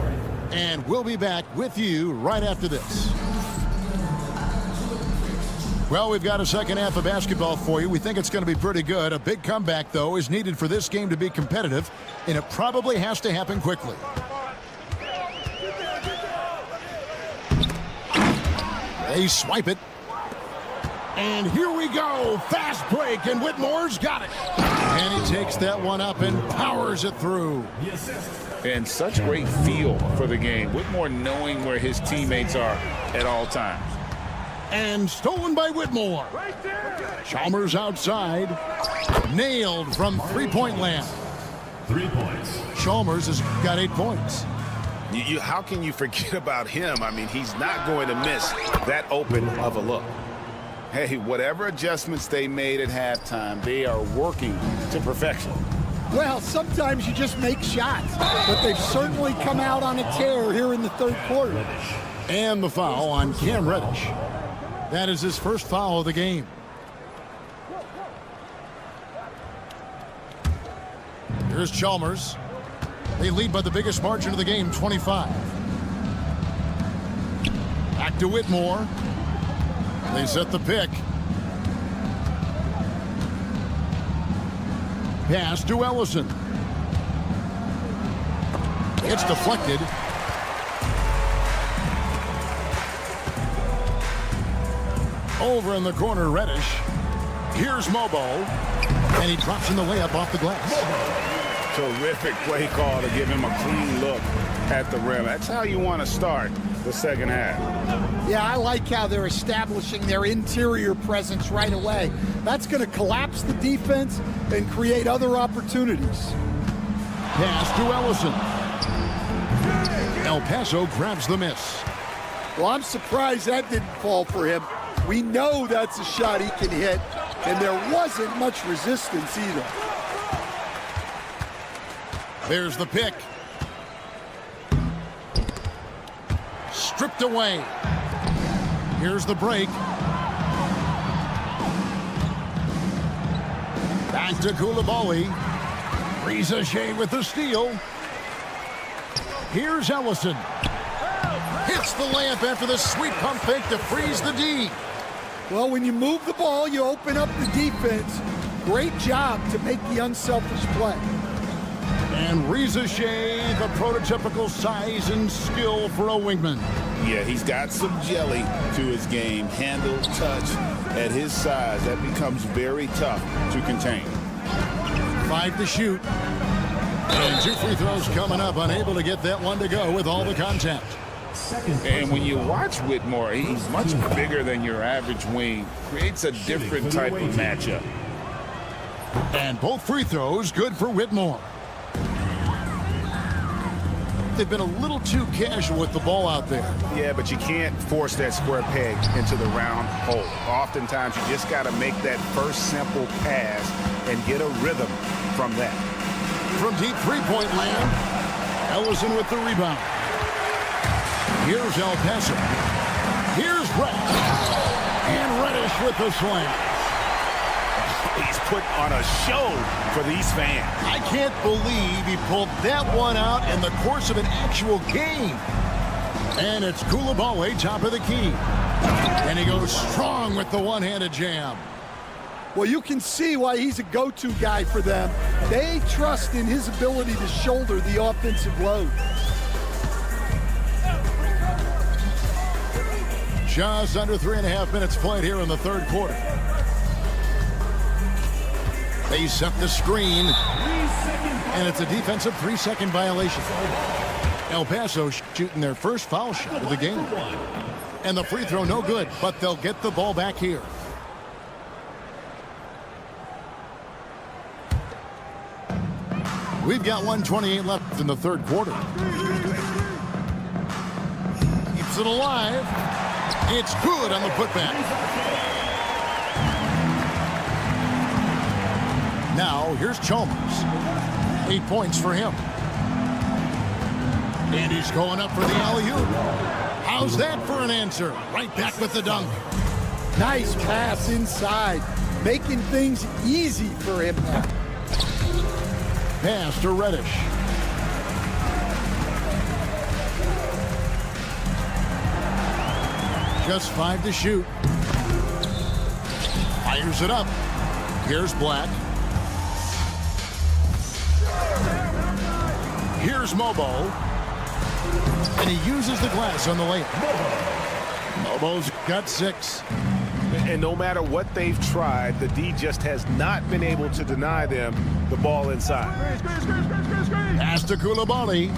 And we'll be back with you right after this. Well, we've got a second half of basketball for you. We think it's going to be pretty good. A big comeback, though, is needed for this game to be competitive, and it probably has to happen quickly. They swipe it. And here we go. Fast break, and Whitmore's got it. And he takes that one up and powers it through. And such great feel for the game. Whitmore knowing where his teammates are at all times. And stolen by Whitmore. Chalmers outside. Nailed from three-point land. 3 points. Chalmers has got 8 points. How can you forget about him? I mean, he's not going to miss that open of a look. Hey, whatever adjustments they made at halftime, they are working to perfection. Well, sometimes you just make shots, but they've certainly come out on a tear here in the third quarter. And the foul on Cam Reddish. That is his first foul of the game. Here's Chalmers. They lead by the biggest margin of the game, 25. Back to Whitmore. They set the pick. Pass to Ellison. It's deflected. Over in the corner, Reddish. Here's Mobo. And he drops in the layup off the glass. Terrific play call to give him a clean look at the rim. That's how you want to start the second half. Yeah, I like how they're establishing their interior presence right away. That's going to collapse the defense and create other opportunities. Pass to Ellison. El Paso grabs the miss. Well, I'm surprised that didn't fall for him. We know that's a shot he can hit, and there wasn't much resistance either. There's the pick. Stripped away. Here's the break. Back to Koulibaly. Riza Shea with the steal. Here's Ellison. Hits the layup after the sweet pump fake to freeze the D. Well, when you move the ball, you open up the defense. Great job to make the unselfish play. And Riza Shea, the prototypical size and skill for a wingman. Yeah, he's got some jelly to his game. Handle, touch. At his size, that becomes very tough to contain. 5 to shoot. And 2 free throws coming up. Unable to get that one to go with all the contact. And when you watch Whitmore, he's much bigger than your average wing. Creates a different type of matchup. And both free throws good for Whitmore. They've been a little too casual with the ball out there. Yeah, but you can't force that square peg into the round hole. Oftentimes, you just got to make that first simple pass and get a rhythm from that. From deep three-point land, Ellison with the rebound. Here's El Paso. Here's Reddish. And Reddish with the slam. He's put on a show for these fans. I can't believe he pulled that one out in the course of an actual game. And it's Koulibaly, top of the key. And he goes strong with the one-handed jam. Well, you can see why he's a go-to guy for them. They trust in his ability to shoulder the offensive load. Just under 3.5 minutes played here in the third quarter. They set the screen, and it's a defensive 3-second violation. El Paso shooting their first foul shot of the game. And the free throw no good, but they'll get the ball back here. We've got 1:28 left in the third quarter. Keeps it alive. It's good on the putback. Now, here's Chalmers. 8 points for him. And he's going up for the alley-oop. How's that for an answer? Right back with the dunk. Nice pass inside, making things easy for him now. Pass to Reddish. Just 5 to shoot. Fires it up. Here's Black. Here's Mobo. And he uses the glass on the layup. Mobo's got 6. And no matter what they've tried, the D just has not been able to deny them the ball inside. Pass to Koulibaly.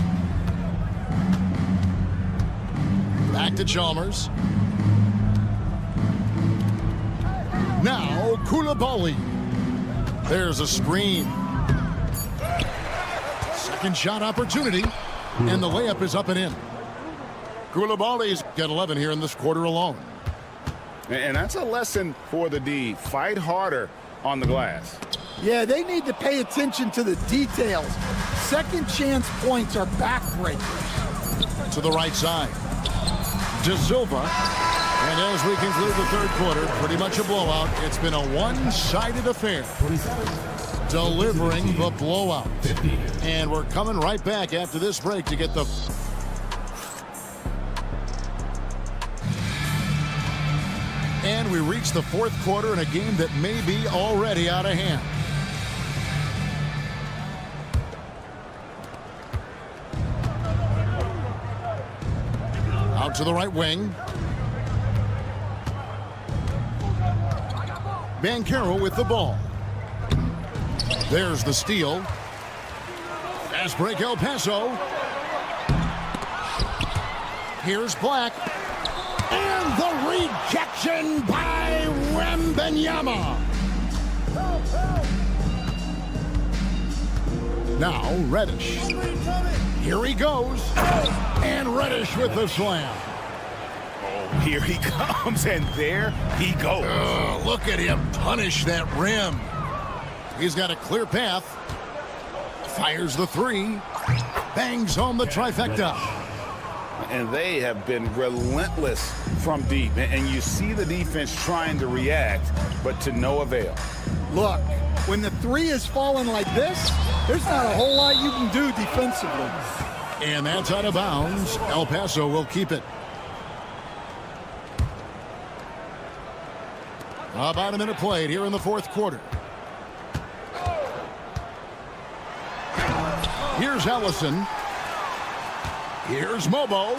Back to Chalmers. Now Koulibaly. There's a screen. Second shot opportunity. And the layup is up and in. Koulibaly's got 11 here in this quarter alone. And that's a lesson for the D. Fight harder on the glass. Yeah, they need to pay attention to the details. Second chance points are backbreakers. To the right side. De Silva. And as we conclude the third quarter, pretty much a blowout. It's been a one-sided affair. Delivering the blowout. And we're coming right back after this break to get the... And we reach the fourth quarter in a game that may be already out of hand. Out to the right wing. Banchero with the ball. There's the steal. Fast break El Paso. Here's Black. And the rejection by Wembanyama. Now Reddish. Here he goes. And Reddish with the slam. Oh, here he comes, and there he goes. Look at him punish that rim. He's got a clear path. Fires the 3. Bangs home the trifecta. And they have been relentless from deep. And you see the defense trying to react, but to no avail. Look, when the 3 is falling like this, there's not a whole lot you can do defensively. And that's out of bounds. El Paso will keep it. About a minute played here in the fourth quarter. Here's Ellison. Here's Mobo.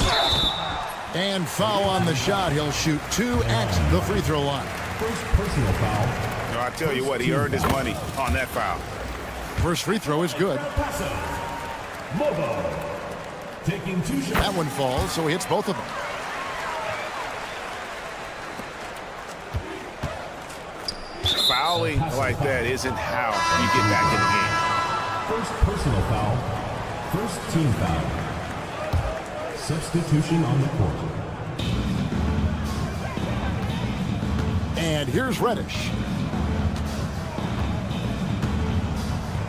And foul on the shot. He'll shoot 2 at the free throw line. First personal foul. No, I tell you what, he earned his money on that foul. First free throw is good. Mobo taking 2 shots. That one falls, so he hits both of them. Fouling like that isn't how you get back in the game. First personal foul. First team foul. Substitution on the court. And here's Reddish.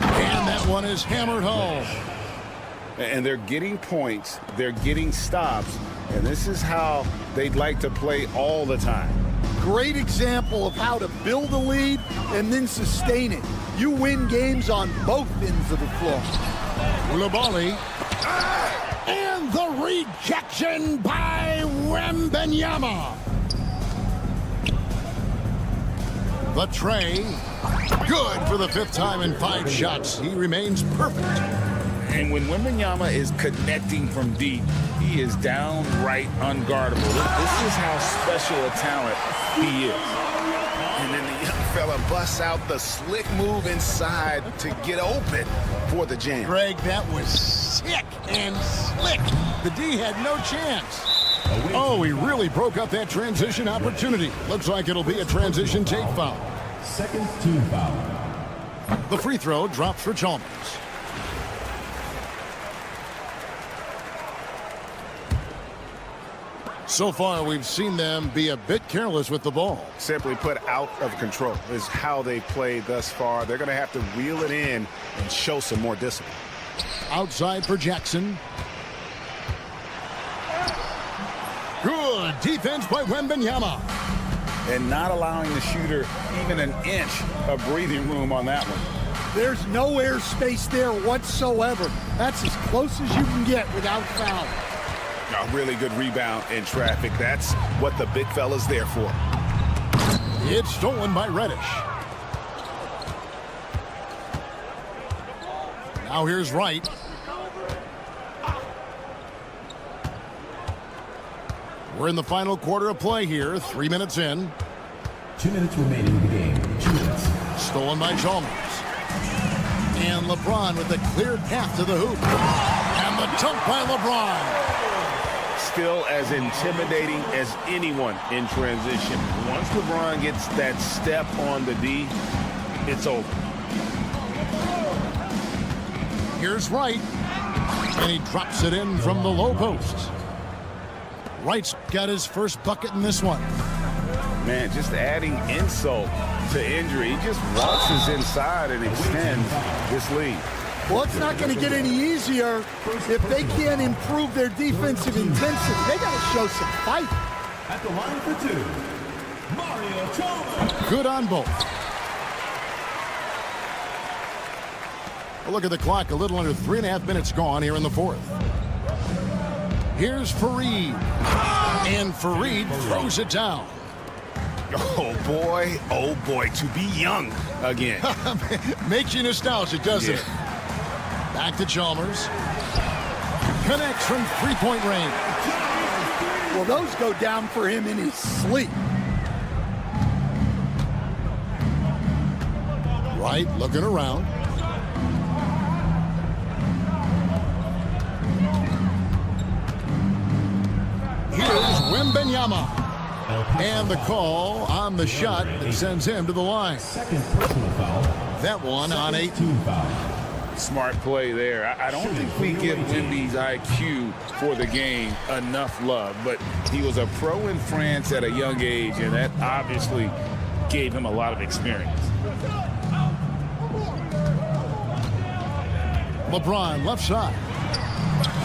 And that one is hammered home. And they're getting points, they're getting stops, and this is how they'd like to play all the time. Great example of how to build a lead and then sustain it. You win games on both ends of the floor. Koulibaly. And the rejection by Wembanyama. The tray. Good for the 5th time in 5 shots. He remains perfect. And when Wembanyama is connecting from deep, he is downright unguardable. This is how special a talent he is. And then the young fella busts out the slick move inside to get open for the jam. Greg, that was sick and slick. The D had no chance. Oh, he really broke up that transition opportunity. Looks like it'll be a transition tape foul. Second team foul. The free throw drops for Chalmers. So far, we've seen them be a bit careless with the ball. Simply put, out of control is how they've played thus far. They're going to have to reel it in and show some more discipline. Outside for Jackson. Good defense by Wembanyama. And not allowing the shooter even an inch of breathing room on that one. There's no air space there whatsoever. That's as close as you can get without foul. A really good rebound in traffic. That's what the big fella's there for. It's stolen by Reddish. Now here's Wright. We're in the final quarter of play here, 3 minutes in. 2 minutes remaining in the game. 2 minutes. Stolen by Chalmers. And LeBron with a clear path to the hoop. And the dunk by LeBron. Still as intimidating as anyone in transition. Once LeBron gets that step on the D, it's over. Here's Wright. And he drops it in from the low post. Wright's got his first bucket in this one. Man, just adding insult to injury. He just waltzes inside and extends this lead. Well, it's not going to get any easier if they can't improve their defensive intensity. They got to show some fight. At the line for two, Mario Chalmers. Good on both. A look at the clock. A little under 3.5 minutes gone here in the fourth. Here's Fareed. And Fareed throws it down. Oh boy, to be young again. Makes you nostalgic, doesn't it? Back to Chalmers. Connects from three-point range. Well, those go down for him in his sleep. Wright looking around. Here's Wembanyama. And the call on the shot that sends him to the line. Second personal foul. That one on 8. Team foul. Smart play there. I don't think we give Wemby's IQ for the game enough love, but he was a pro in France at a young age, and that obviously gave him a lot of experience. LeBron left side.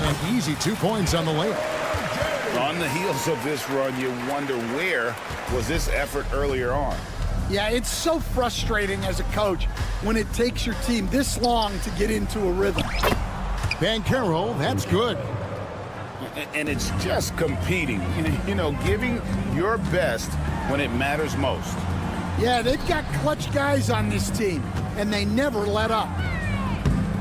An easy 2 points on the layup. On the heels of this run, you wonder where was this effort earlier on? Yeah, it's so frustrating as a coach when it takes your team this long to get into a rhythm. Banchero, that's good. And it's just competing, you know, giving your best when it matters most. Yeah, they've got clutch guys on this team, and they never let up.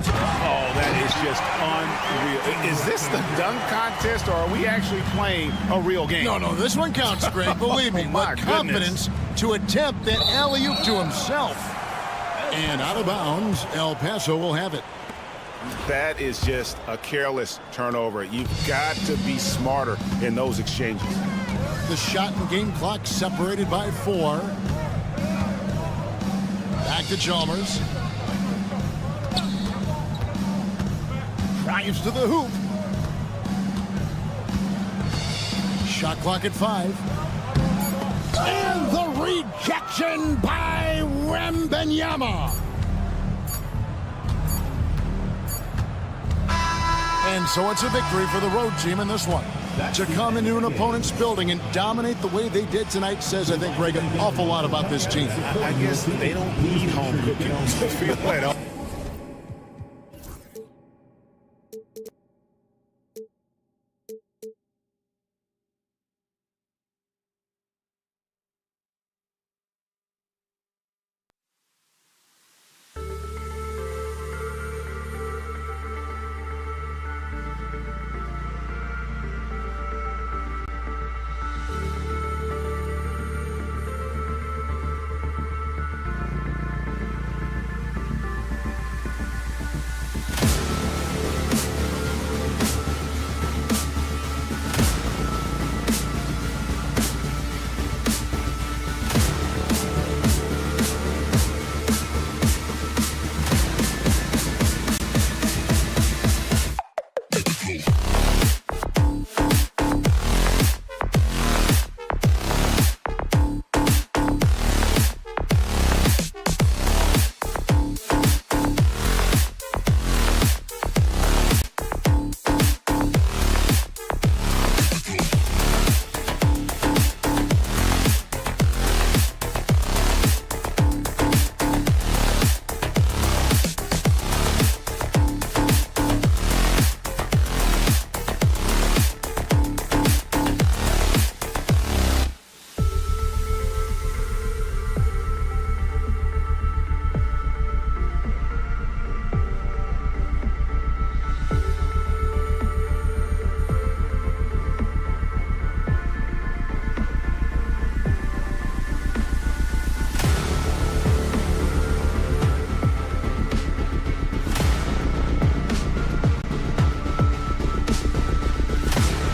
Oh, that is just unreal. Is this the dunk contest, or are we actually playing a real game? No, this one counts, Greg. Believe me. My But confidence to attempt that alley-oop to himself. And out of bounds, El Paso will have it. That is just a careless turnover. You've got to be smarter in those exchanges. The shot and game clock separated by 4. Back to Chalmers. Drives to the hoop. Shot clock at 5. And the rejection by Wembanyama. And so it's a victory for the road team in this one. To come into an opponent's building and dominate the way they did tonight says, I think, Greg, an awful lot about this team. I guess they don't need home cooking to feel at home.